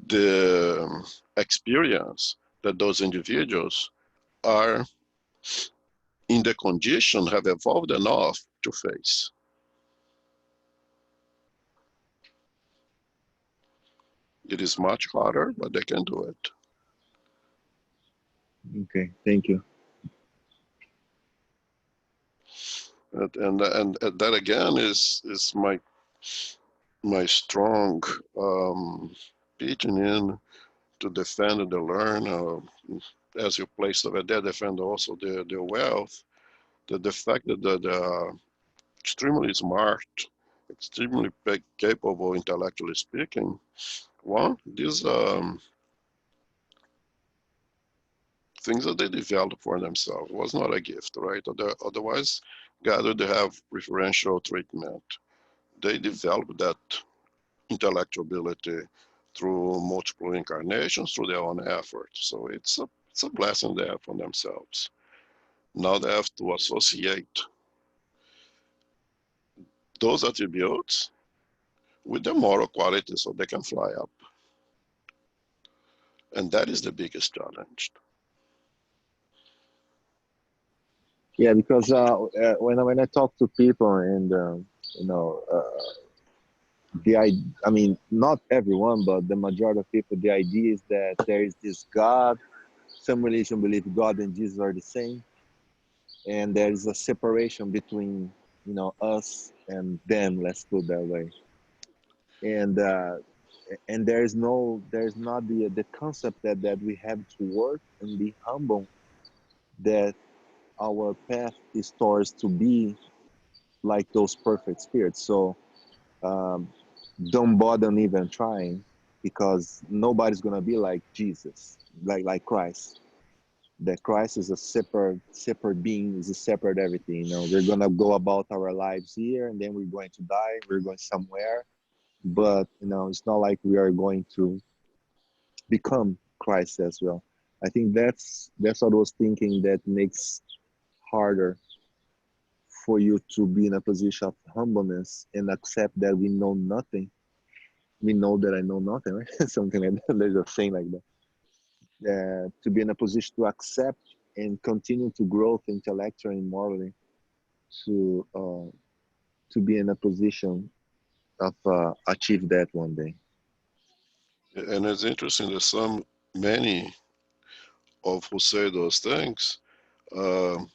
the experience that those individuals are in the condition, have evolved enough to face. It is much harder, but they can do it. Okay, thank you. And that again is my strong pitching in to defend the learn, as you place over there, defend also the wealth, the fact that they're extremely smart, extremely capable intellectually speaking. One, these things that they developed for themselves was not a gift, right? Otherwise, God would have preferential treatment. They developed that intellectual ability through multiple incarnations, through their own effort. So it's a blessing they have for themselves. Now they have to associate those attributes with the moral quality so they can fly up. And that is the biggest challenge. Yeah, because when I talk to people and you know I mean not everyone, but the majority of people, the idea is that there is this God. Some religion believe God and Jesus are the same, and there is a separation between us and them. Let's put it that way. And there's not the concept that we have to work and be humble, that our path is towards to be like those perfect spirits. So um, don't bother even trying, because nobody's gonna be like Jesus, like Christ. That Christ is a separate being, is a separate everything. We're gonna go about our lives here, and then we're going to die. We're going somewhere, but it's not like we are going to become Christ as well. I think that's all those thinking that makes harder for you to be in a position of humbleness and accept that we know nothing. We know that I know nothing, right? Something like that. There's a saying like that. To be in a position to accept and continue to grow intellectually and morally, to be in a position of achieve that one day. And it's interesting that many of who say those things, um,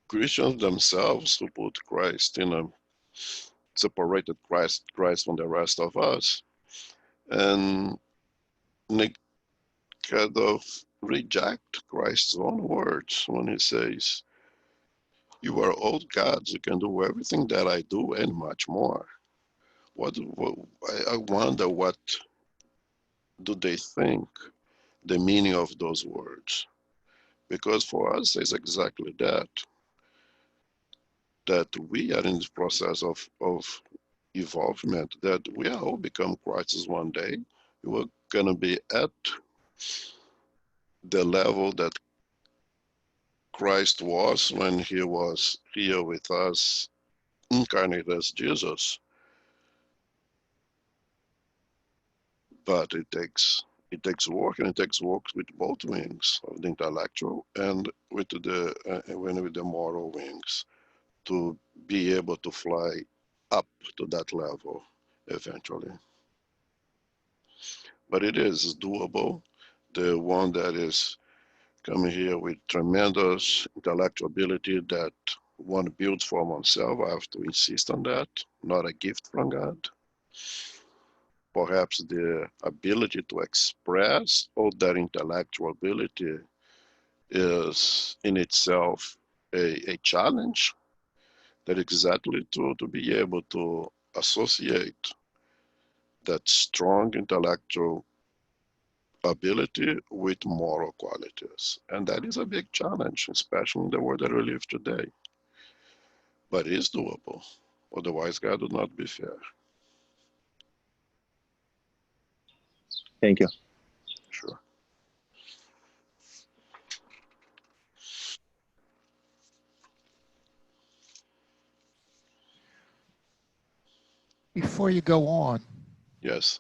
Christians themselves who put Christ in a separated Christ from the rest of us, and kind of reject Christ's own words when he says, "You are all gods. You can do everything that I do and much more." What I wonder, what do they think the meaning of those words? Because for us, it's exactly that we are in the process of evolvement, that we are all become Christs one day. We're going to be at the level that Christ was when he was here with us, incarnate as Jesus. But it takes work, and it takes work with both wings of the intellectual and with the moral wings, to be able to fly up to that level eventually. But it is doable. The one that is coming here with tremendous intellectual ability that one builds for oneself, I have to insist on that, not a gift from God. Perhaps the ability to express all that intellectual ability is in itself a challenge, that exactly to be able to associate that strong intellectual ability with moral qualities. And that is a big challenge, especially in the world that we live today. But it is doable. Otherwise, God would not be fair. Thank you. Sure. Before you go on, Yes.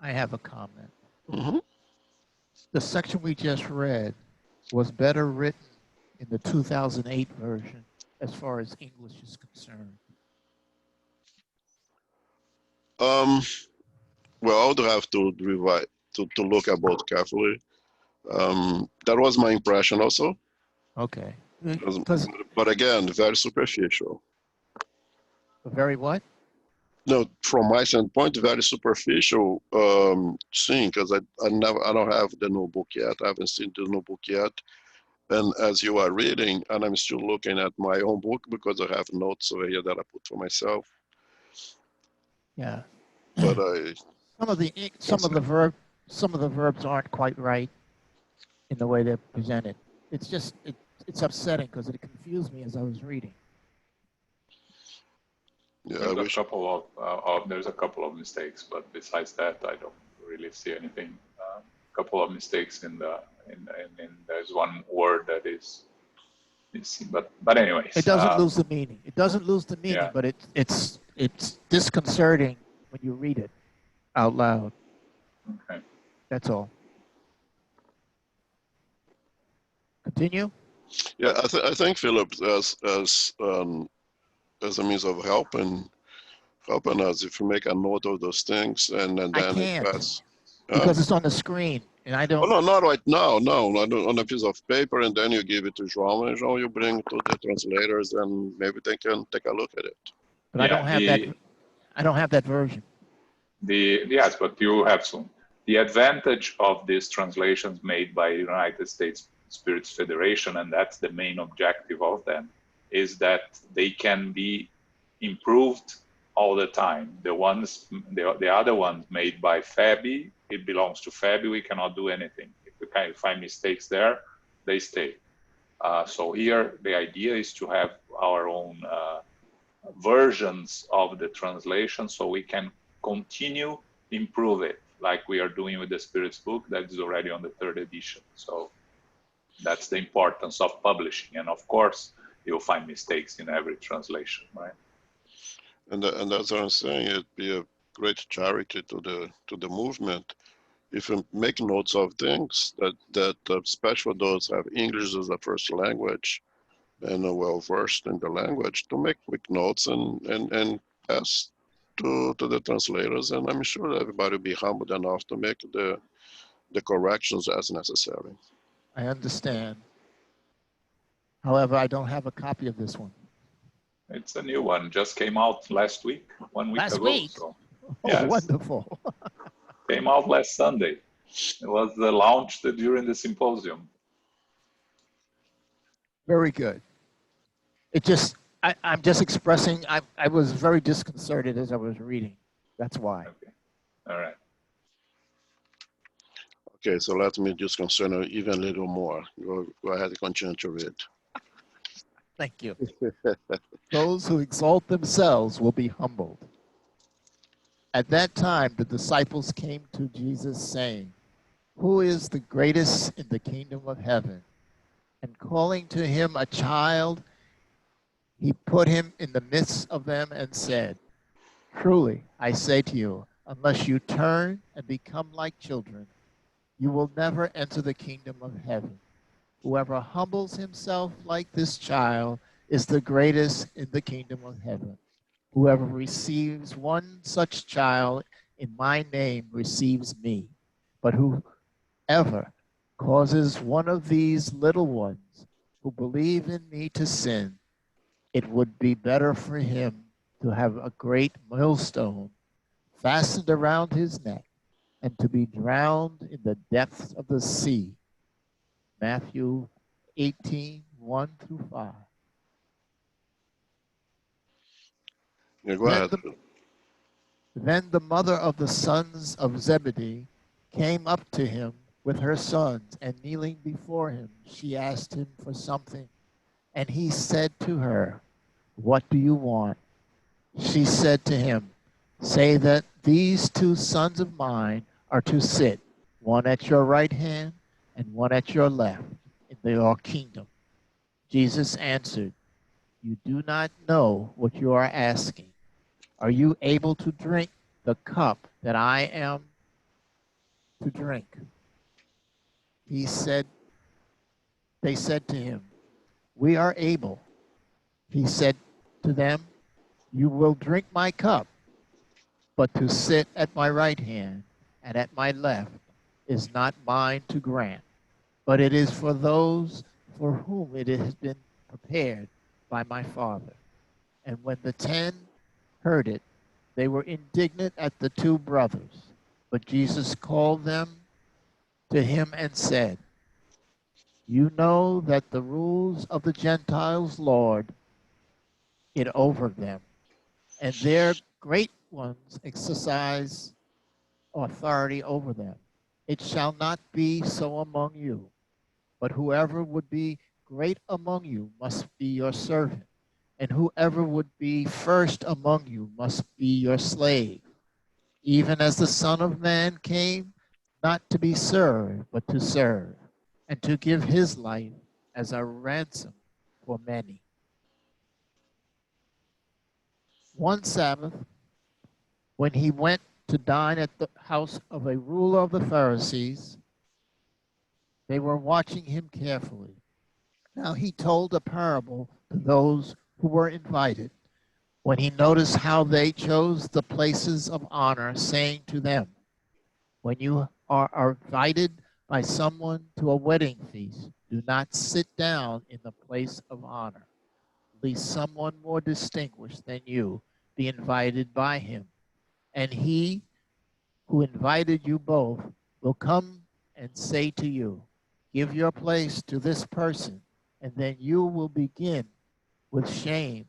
I have a comment. Mm-hmm. The section we just read was better written in the 2008 version as far as English is concerned. Um, well, I would have to revise to look at both carefully. That was my impression also. Okay. Because- Because But again, very superficial. very what? No, from my standpoint, very superficial thing, because I don't have the notebook yet. I haven't seen the notebook yet. And as you are reading, and I'm still looking at my own book because I have notes over here that I put for myself. Yeah. But I some of the some of the verbs aren't quite right in the way they're presented. It's just it's upsetting because it confused me as I was reading. yeah, I There's a wish. couple there's a couple of mistakes, but besides that, I don't really see anything. A couple of mistakes in there's one word that is You see, but anyways, It doesn't lose the meaning. It doesn't lose the meaning, yeah. but it's disconcerting when you read it out loud. Okay. That's all. Continue. Yeah, I think Philip, as a means of helping us, if you make a note of those things, and I then it can't pass. because it's on the screen, and I Oh don't. no, not right now. No, on a piece of paper, and then you give it to João, and João you bring to the translators, and maybe they can take a look at it. But I don't have that. I don't have that version. Yes, but you have some. The advantage of these translations made by United States Spirits Federation, and that's the main objective of them, is that they can be improved all the time. The other ones made by FABI, it belongs to FABI. We cannot do anything. If we can find mistakes there, they stay. So here, the idea is to have our own versions of the translation, so we can continue improve it, like we are doing with the Spirits book that is already on the 3rd edition. So that's the importance of publishing, and of course you'll find mistakes in every translation, right? And that's what I'm saying. It'd be a great charity to the movement if you make notes of things that especially those have English as a first language and are well versed in the language, to make quick notes and pass to the translators, and I'm sure everybody will be humble enough to make the corrections as necessary. I understand. However, I don't have a copy of this one. It's a new one, just came out last week, 1 week Last ago. week? So Oh, yes. wonderful. Came out last Sunday. It was launched during the symposium. Very good. It just, I'm just expressing, I was very disconcerted as I was reading. That's why. Okay. All right. Okay, so let me just concern even a little more. Go ahead and continue to read. Thank you. Those who exalt themselves will be humbled. At that time, the disciples came to Jesus saying, "Who is the greatest in the kingdom of heaven?" And calling to him a child, he put him in the midst of them and said, "Truly, I say to you, unless you turn and become like children, you will never enter the kingdom of heaven. Whoever humbles himself like this child is the greatest in the kingdom of heaven. Whoever receives one such child in my name receives me. But whoever causes one of these little ones who believe in me to sin, it would be better for him to have a great millstone fastened around his neck and to be drowned in the depths of the sea." Matthew 18:1-5. Yeah, go ahead. Then the mother of the sons of Zebedee came up to him with her sons, and kneeling before him, she asked him for something. And he said to her, "What do you want?" She said to him, "Say that these 2 sons of mine are to sit, one at your right hand and one at your left, in your kingdom." Jesus answered, "You do not know what you are asking. Are you able to drink the cup that I am to drink?" They said to him, "We are able." He said to them, "You will drink my cup, but to sit at my right hand and at my left is not mine to grant, but it is for those for whom it has been prepared by my Father." And when the 10 heard it, they were indignant at the 2 brothers. But Jesus called them to him and said, "You know that the rules of the Gentiles lord it over them, and their great ones exercise authority over them. It shall not be so among you, but whoever would be great among you must be your servant, and whoever would be first among you must be your slave, even as the Son of Man came not to be served, but to serve, and to give his life as a ransom for many. One Sabbath, when he went to dine at the house of a ruler of the Pharisees, they were watching him carefully. Now he told a parable to those who were invited when he noticed how they chose the places of honor, saying to them, when you are invited by someone to a wedding feast, do not sit down in the place of honor, lest someone more distinguished than you be invited by him. And he who invited you both will come and say to you, give your place to this person, and then you will begin with shame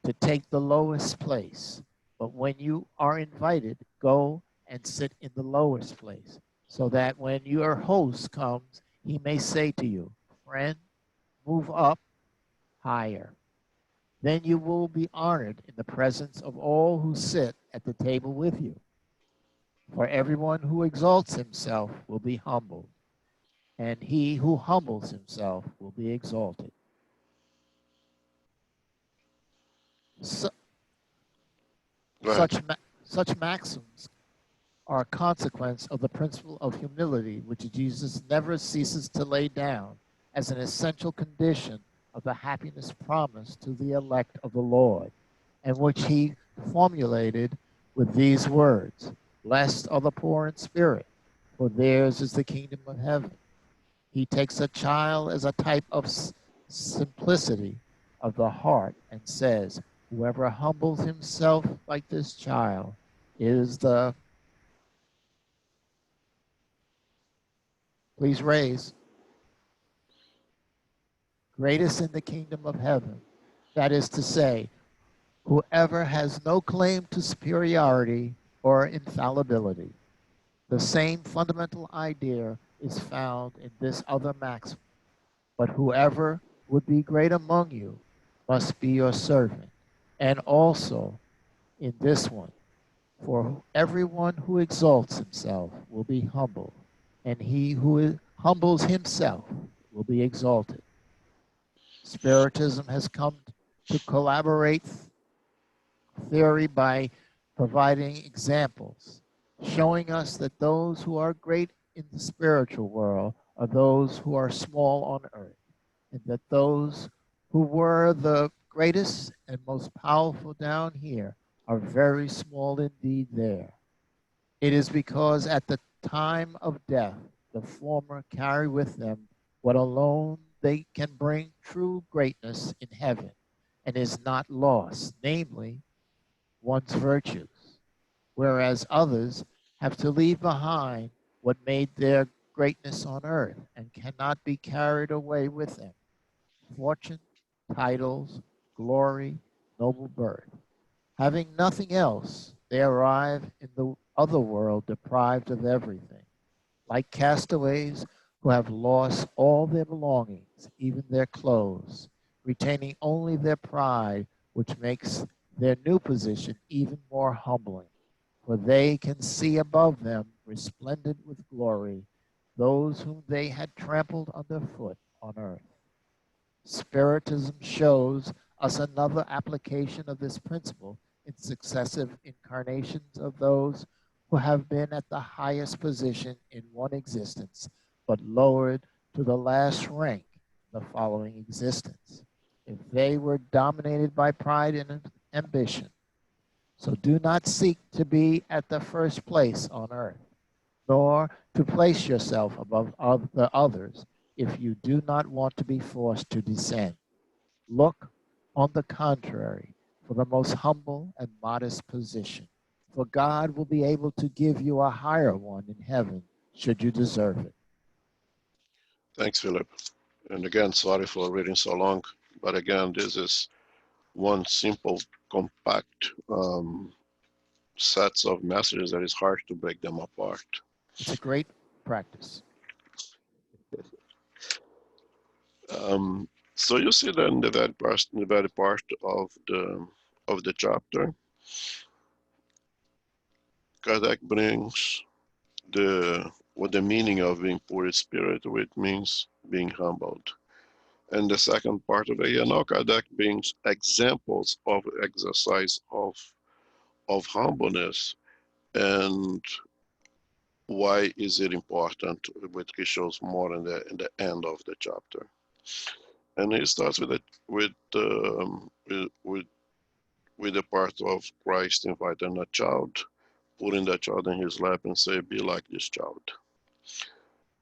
to take the lowest place. But when you are invited, go and sit in the lowest place, so that when your host comes, he may say to you, friend, move up higher. Then you will be honored in the presence of all who sit at the table with you. For everyone who exalts himself will be humbled, and he who humbles himself will be exalted. So, Go ahead. such maxims are a consequence of the principle of humility, which Jesus never ceases to lay down as an essential condition of the happiness promised to the elect of the Lord, and which he formulated with these words, blessed are the poor in spirit, for theirs is the kingdom of heaven. He takes a child as a type of simplicity of the heart and says, whoever humbles himself like this child is the, please raise, greatest in the kingdom of heaven. That is to say, whoever has no claim to superiority or infallibility. The same fundamental idea is found in this other maxim. But whoever would be great among you must be your servant. And also in this one, for everyone who exalts himself will be humbled, and he who humbles himself will be exalted. Spiritism has come to collaborate theory by providing examples, showing us that those who are great in the spiritual world are those who are small on earth, and that those who were the greatest and most powerful down here are very small indeed there. It is because at the time of death, the former carry with them what alone they can bring true greatness in heaven and is not lost, namely, one's virtues, whereas others have to leave behind what made their greatness on earth and cannot be carried away with them. Fortune, titles, glory, noble birth. Having nothing else, they arrive in the other world deprived of everything, like castaways who have lost all their belongings, even their clothes, retaining only their pride, which makes their new position even more humbling, for they can see above them, resplendent with glory, those whom they had trampled underfoot on earth. Spiritism shows us another application of this principle in successive incarnations of those who have been at the highest position in one existence, but lowered to the last rank in the following existence. If they were dominated by pride and ambition, so do not seek to be at the first place on earth, nor to place yourself above the others if you do not want to be forced to descend. Look, on the contrary, for the most humble and modest position, for God will be able to give you a higher one in heaven should you deserve it. Thanks, Philip. And again, sorry for reading so long, but again, this is one simple, compact sets of messages that is hard to break them apart. It's a great practice. So you see that in the very part of the chapter, Kardec brings what the meaning of being poor in spirit, which means being humbled. And the second part of it, Kardec brings examples of exercise of humbleness and why is it important, which he shows more in the end of the chapter. And he starts with it with the part of Christ inviting a child, putting that child in his lap and say, "Be like this child."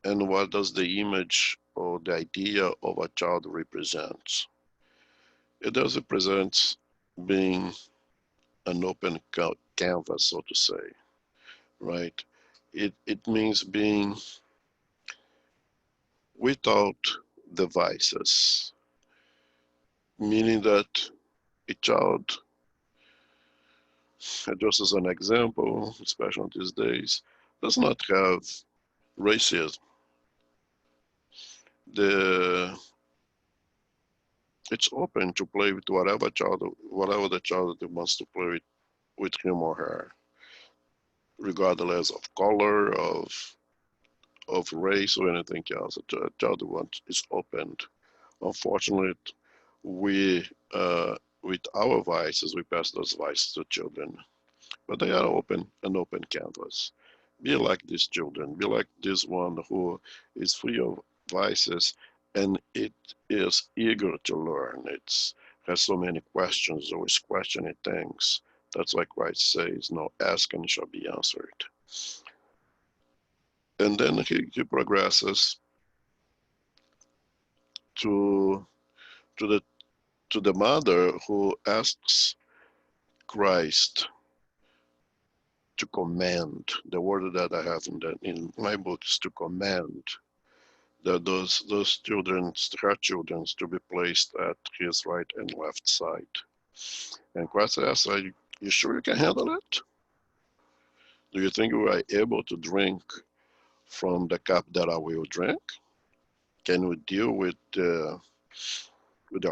And what does the image or the idea of a child represent? It does represent being an open canvas, so to say, right? It means being without devices, meaning that a child, just as an example, especially these days, does not have racism. The It's open to play with whatever the child wants to play with him or her, regardless of color, of race or anything else. A child wants is opened. Unfortunately, we with our vices, we pass those vices to children, but they are an open canvas. Be like these children. Be like this one who is free of vices, and it is eager to learn. It has so many questions, always questioning things. That's why Christ says, "No, ask and it shall be answered." And then he progresses to to the to the mother who asks Christ to command. The word that I have in my book is to command that those children, her children, to be placed at his right and left side. And Christ asks, "Are you sure you can handle it? Do you think you are able to drink from the cup that I will drink? Can we deal with the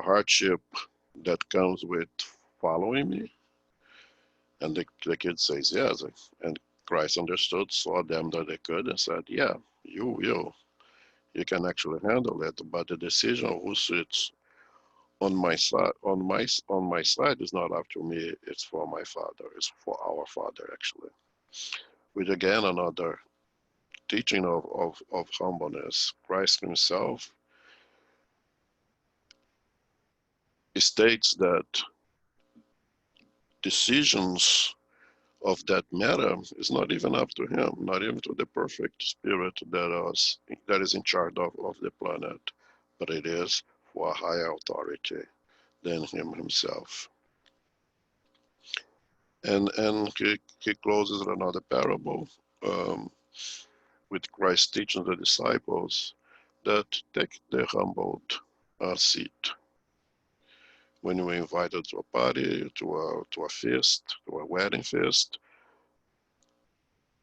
hardship that comes with following me?" And the kid says yes. And Christ understood, saw them that they could, and said, "Yeah, you will. You can actually handle it. But the decision of who sits on my side is not up to me. It's for my Father. It's for our Father, actually." Which again, another teaching of humbleness. Christ Himself states that decisions of that matter is not even up to him, not even to the perfect spirit that is in charge of the planet, but it is for a higher authority than him himself. And he closes another parable um, with Christ teaching the disciples that take the humbled seat. When you are invited to a party, to a feast, to a wedding feast,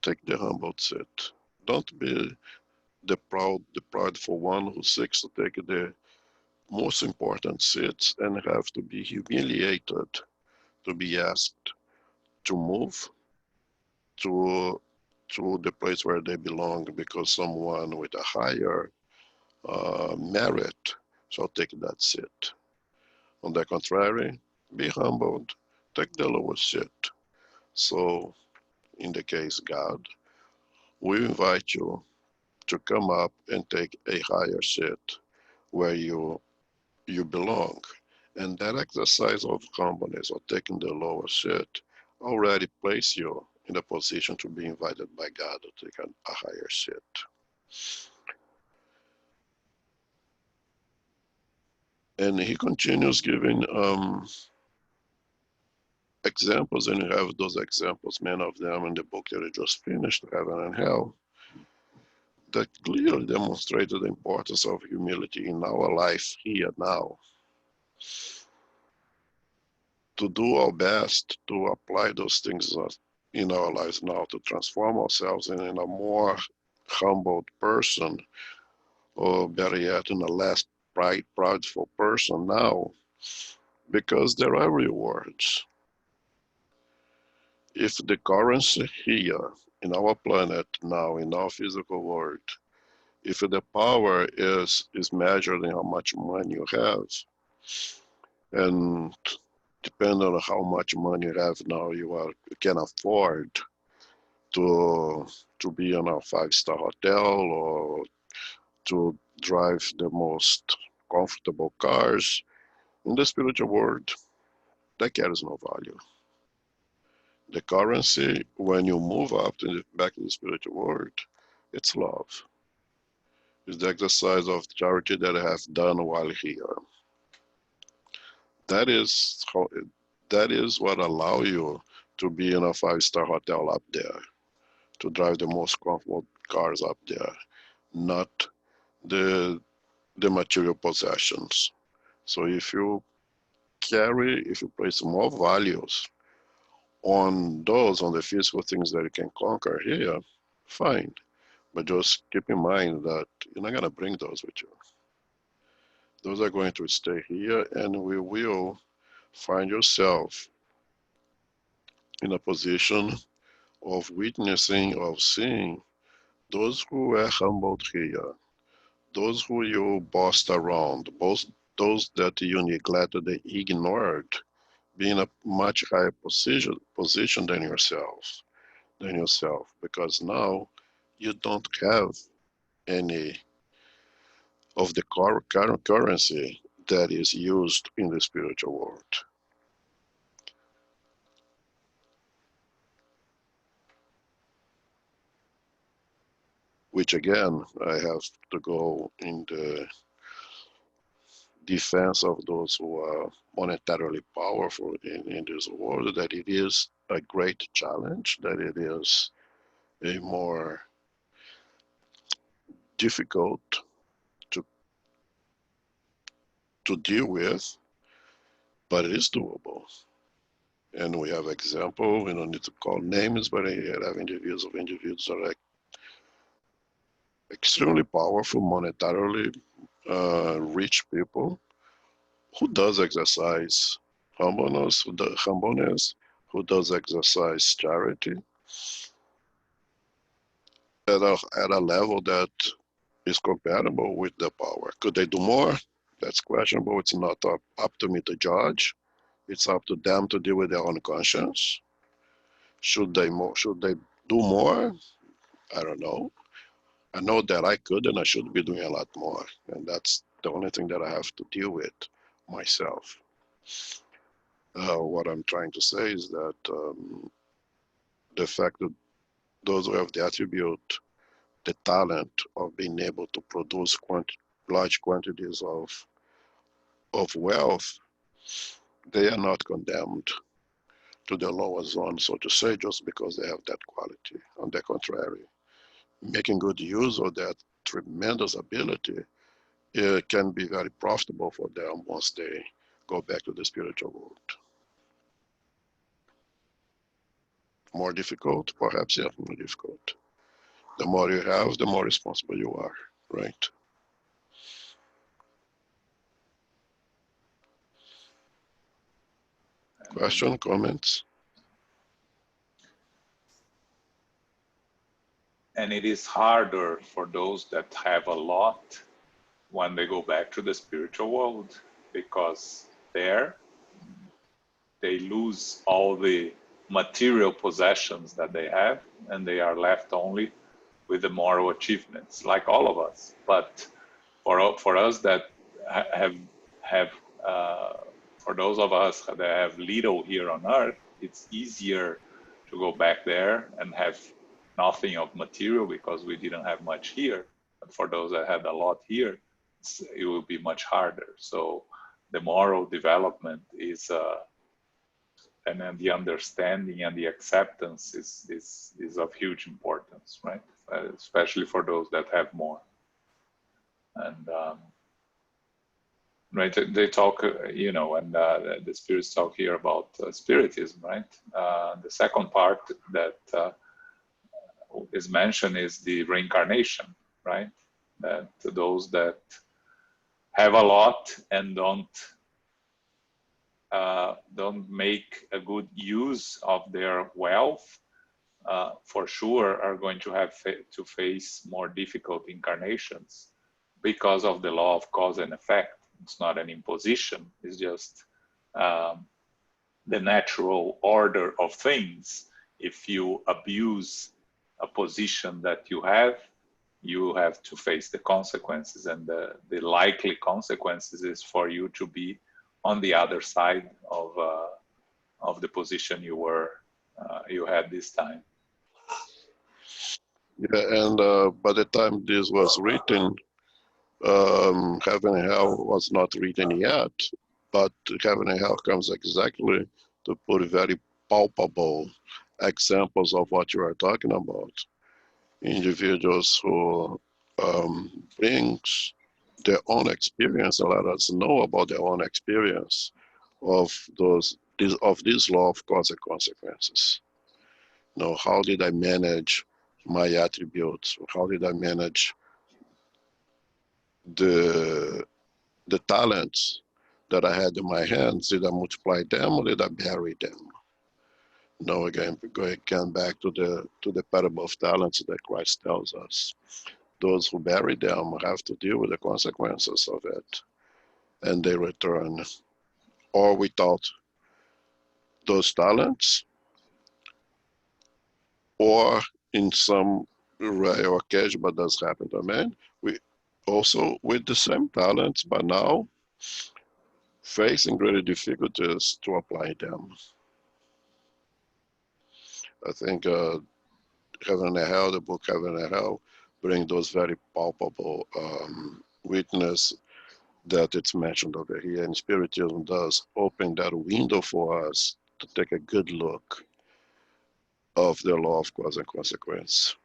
take the humbled seat. Don't be the prideful one who seeks to take the most important seats and have to be humiliated to be asked to move to the place where they belong because someone with a higher merit shall take that seat. On the contrary, be humbled, take the lowest seat. So, in the case God, we invite you to come up and take a higher seat where you belong. And that exercise of humbleness or taking the lower seat already place you in a position to be invited by God to take a higher seat. And he continues giving examples, and you have those examples, many of them in the book that he just finished, Heaven and Hell, that clearly demonstrated the importance of humility in our life here now. To do our best to apply those things in our lives now, to transform ourselves in a more humbled person, or better yet, in a less prideful person now, because there are rewards. If the currency here in our planet now, in our physical world, If the power is measured in how much money you have, and depending on how much money you have now, you can afford to be in a 5-star hotel or to drive the most comfortable cars. In the spiritual world, that carries no value. The currency, when you move up back to the spiritual world, it's love. It's the exercise of charity that I have done while here. That is how. That is what allow you to be in a 5-star hotel up there, to drive the most comfortable cars up there, not the material possessions. So if you place more values on the physical things that you can conquer here, fine. But just keep in mind that you're not going to bring those with you. Those are going to stay here, and we will find yourself in a position of witnessing, of seeing those who were humbled here, those who you bossed around, those that you neglected and ignored, being a much higher position than yourself, because now you don't have any of the current currency that is used in the spiritual world. Which again, I have to go in the defense of those who are monetarily powerful in this world, that it is a great challenge, that it is a more difficult to deal with, but it is doable. And we have example, we don't need to call names, but I have individuals that are extremely powerful, monetarily rich people who does exercise humbleness, who does exercise charity at a level that is compatible with the power. Could they do more? That's questionable. It's not up to me to judge. It's up to them to deal with their own conscience. Should they do more? I don't know. I know that I could and I should be doing a lot more. And that's the only thing that I have to deal with myself. What I'm trying to say is that the fact that those who have the attribute, the talent of being able to produce large quantities of wealth, they are not condemned to the lower zone, so to say, just because they have that quality. On the contrary, making good use of that tremendous ability, it can be very profitable for them once they go back to the spiritual world. More difficult? Perhaps, yeah, more difficult. The more you have, the more responsible you are, right? Question, comments? And it is harder for those that have a lot when they go back to the spiritual world, because there they lose all the material possessions that they have, and they are left only with the moral achievements, like all of us. But for us that have for those of us that have little here on earth, it's easier to go back there and have nothing of material because we didn't have much here. But for those that had a lot here, it will be much harder. So the moral development is and then the understanding and the acceptance is of huge importance, right? Especially for those that have more. And right, they talk, you know, and the spirits talk here about spiritism, right? The second part that is mentioned is the reincarnation, right? That those that have a lot and don't make a good use of their wealth, for sure are going to have to face more difficult incarnations because of the law of cause and effect. It's not an imposition, it's just the natural order of things. If you abuse a position that you have to face the consequences, and the likely consequences is for you to be on the other side of the position you had this time. Yeah, and by the time this was written, heaven and hell was not written yet, but heaven and hell comes exactly to put very palpable examples of what you are talking about. Individuals who brings their own experience and let us know about their own experience of this law of cause and consequences. You know, how did I manage my attributes? How did I manage the talents that I had in my hands? Did I multiply them or did I bury them? Now again, going back to the parable of talents that Christ tells us. Those who bury them have to deal with the consequences of it, and they return or without those talents, or in some rare occasion, but does happen to men, we also with the same talents, but now facing greater difficulties to apply them. I think Heaven and Hell, the book Heaven and Hell, bring those very palpable witness that it's mentioned over here. And Spiritism does open that window for us to take a good look of the law of cause and consequence.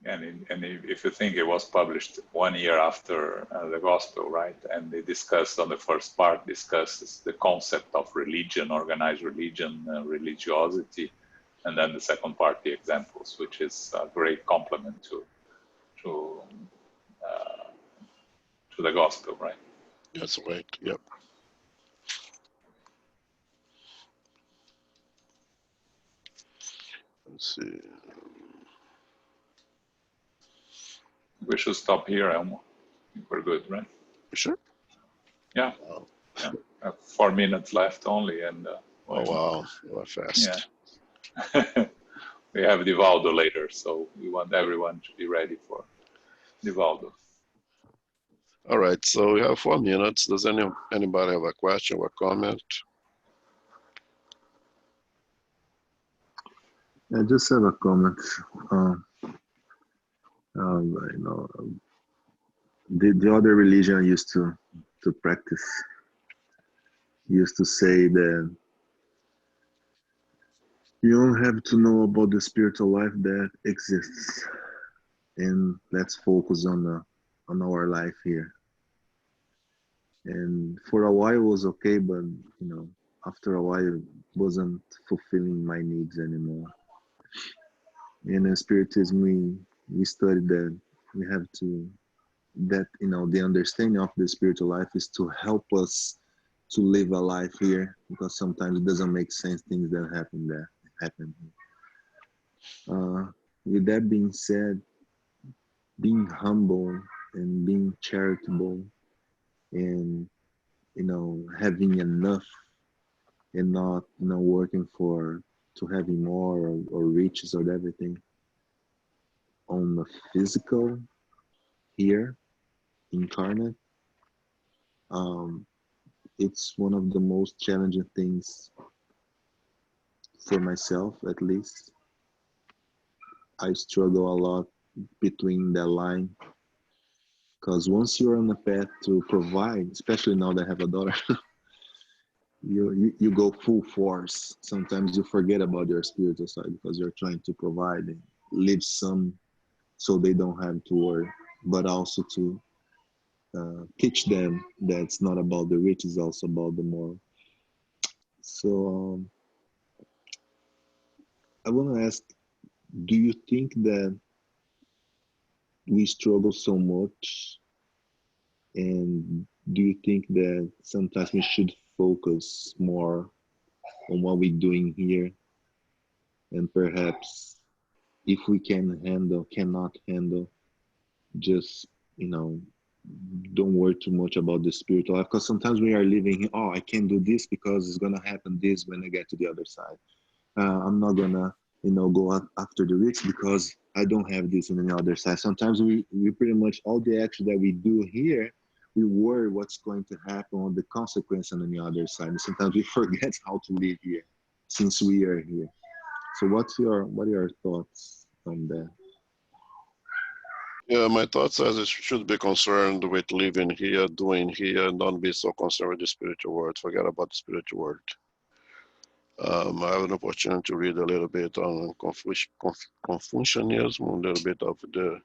And if you think, it was published 1 year after the gospel, right? And they discussed, on the first part, discusses the concept of religion, organized religion, religiosity, and then the second part, the examples, which is a great complement to the gospel, right? That's right. Yep. Let's see. We should stop here, Elmo. I think we're good, right? Sure. Yeah. Wow. Yeah. 4 minutes left only, and Oh wow, you are fast. Yeah. We have Divaldo later, so we want everyone to be ready for Divaldo. All right, so we have 4 minutes. Does anybody have a question or comment? I just have a comment. You know, the other religion used to practice used to say that you don't have to know about the spiritual life that exists, and let's focus on our life here. And for a while it was okay, but you know, after a while it wasn't fulfilling my needs anymore. In Spiritism, we studied that we have to, that you know, the understanding of the spiritual life is to help us to live a life here, because sometimes it doesn't make sense things that happen here. With that being said, being humble and being charitable, and you know, having enough, and not, you know, working for to having more, or riches or everything on the physical here incarnate, um, it's one of the most challenging things for myself, at least. I struggle a lot between that line, because once you're on the path to provide, especially now that I have a daughter, you go full force. Sometimes you forget about your spiritual side because you're trying to provide and live some, so they don't have to worry, but also to teach them that it's not about the rich, it's also about the moral. So I want to ask, do you think that we struggle so much, and do you think that sometimes we should focus more on what we're doing here, and perhaps if we cannot handle, just, you know, don't worry too much about the spiritual life, because sometimes we are living here, oh, I can't do this because it's gonna happen this when I get to the other side. I'm not gonna, you know, go after the rich because I don't have this on the other side. Sometimes we pretty much all the action that we do here, we worry what's going to happen on the consequence on the other side. And sometimes we forget how to live here since we are here. So what are your thoughts on that? Yeah, my thoughts are it should be concerned with living here, doing here, and don't be so concerned with the spiritual world. Forget about the spiritual world. I have an opportunity to read a little bit on Confucianism, a little bit of the,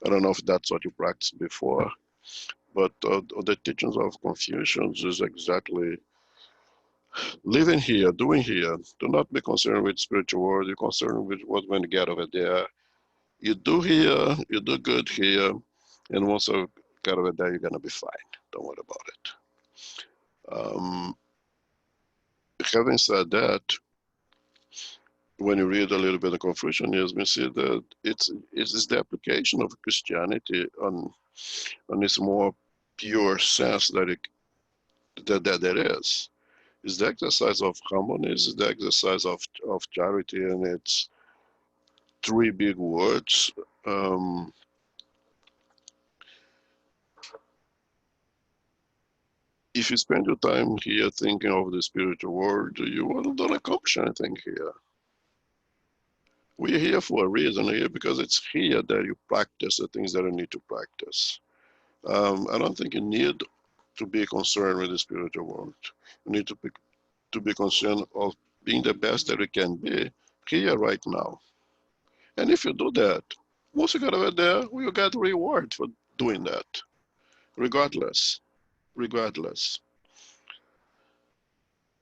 I don't know if that's what you practiced before, but the teachings of Confucius is exactly living here, doing here. Do not be concerned with spiritual world. You're concerned with what's going to get over there. You do here, you do good here, and once you get over there, you're going to be fine. Don't worry about it. Having said that, when you read a little bit of Confucianism, you see that it's the application of Christianity on its more pure sense that there is. It's the exercise of harmony, it's the exercise of charity, and it's three big words. Um, if you spend your time here thinking of the spiritual world, you will not accomplish anything here. We're here for a reason here because it's here that you practice the things that you need to practice. I don't think you need to be concerned with the spiritual world. You need to be concerned of being the best that you can be here right now. And if you do that, once you get over there, you get reward for doing that, regardless. Regardless.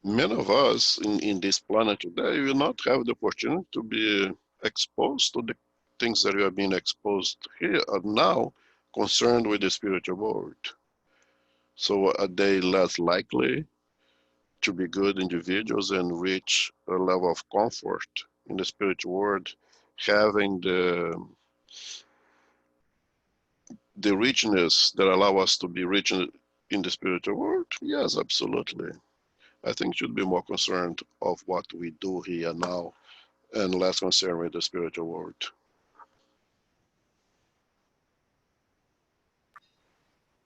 Many of us in this planet today will not have the opportunity to be exposed to the things that we are being exposed here and now concerned with the spiritual world. So are they less likely to be good individuals and reach a level of comfort in the spiritual world, having the richness that allow us to be rich in the spiritual world? Yes, absolutely. I think should be more concerned of what we do here now and less concerned with the spiritual world.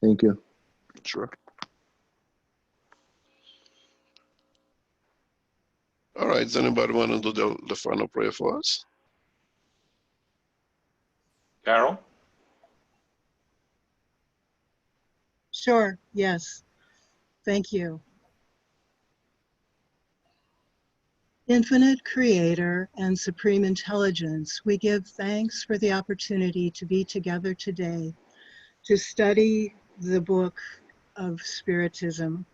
Thank you. Sure. All right, does anybody want to do the final prayer for us? Carol? Sure, yes. Thank you. Infinite Creator and Supreme Intelligence, we give thanks for the opportunity to be together today to study the book of Spiritism,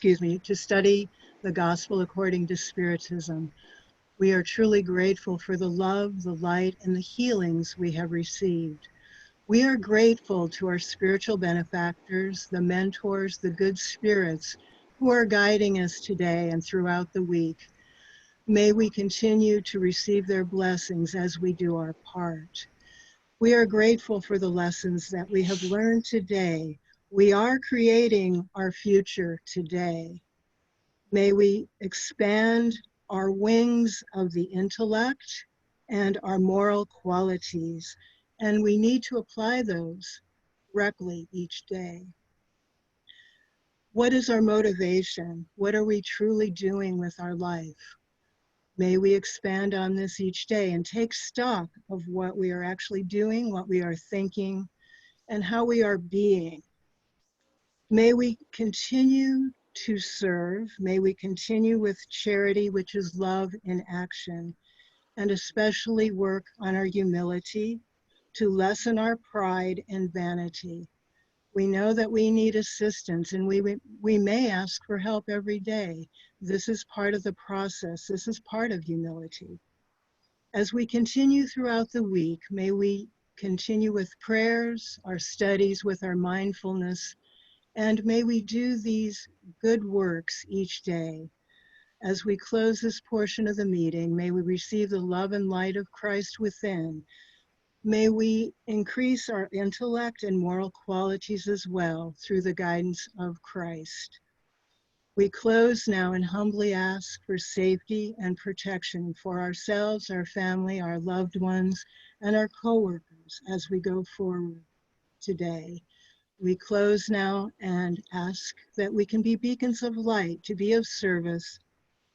to study the Gospel according to Spiritism. We are truly grateful for the love, the light, and the healings we have received. We are grateful to our spiritual benefactors, the mentors, the good spirits who are guiding us today and throughout the week. May we continue to receive their blessings as we do our part. We are grateful for the lessons that we have learned today. We are creating our future today. May we expand our wings of the intellect and our moral qualities, and we need to apply those correctly each day. What is our motivation? What are we truly doing with our life? May we expand on this each day and take stock of what we are actually doing, what we are thinking, and how we are being. May we continue to serve. May we continue with charity, which is love in action, and especially work on our humility to lessen our pride and vanity. We know that we need assistance, and we may ask for help every day. This is part of the process. This is part of humility. As we continue throughout the week, may we continue with prayers, our studies, with our mindfulness, And may we do these good works each day. As we close this portion of the meeting, may we receive the love and light of Christ within. May we increase our intellect and moral qualities as well through the guidance of Christ. We close now and humbly ask for safety and protection for ourselves, our family, our loved ones, and our co-workers as we go forward today. We close now and ask that we can be beacons of light, to be of service,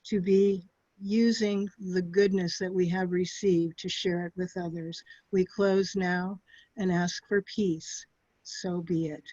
to be using the goodness that we have received to share it with others. We close now and ask for peace. So be it.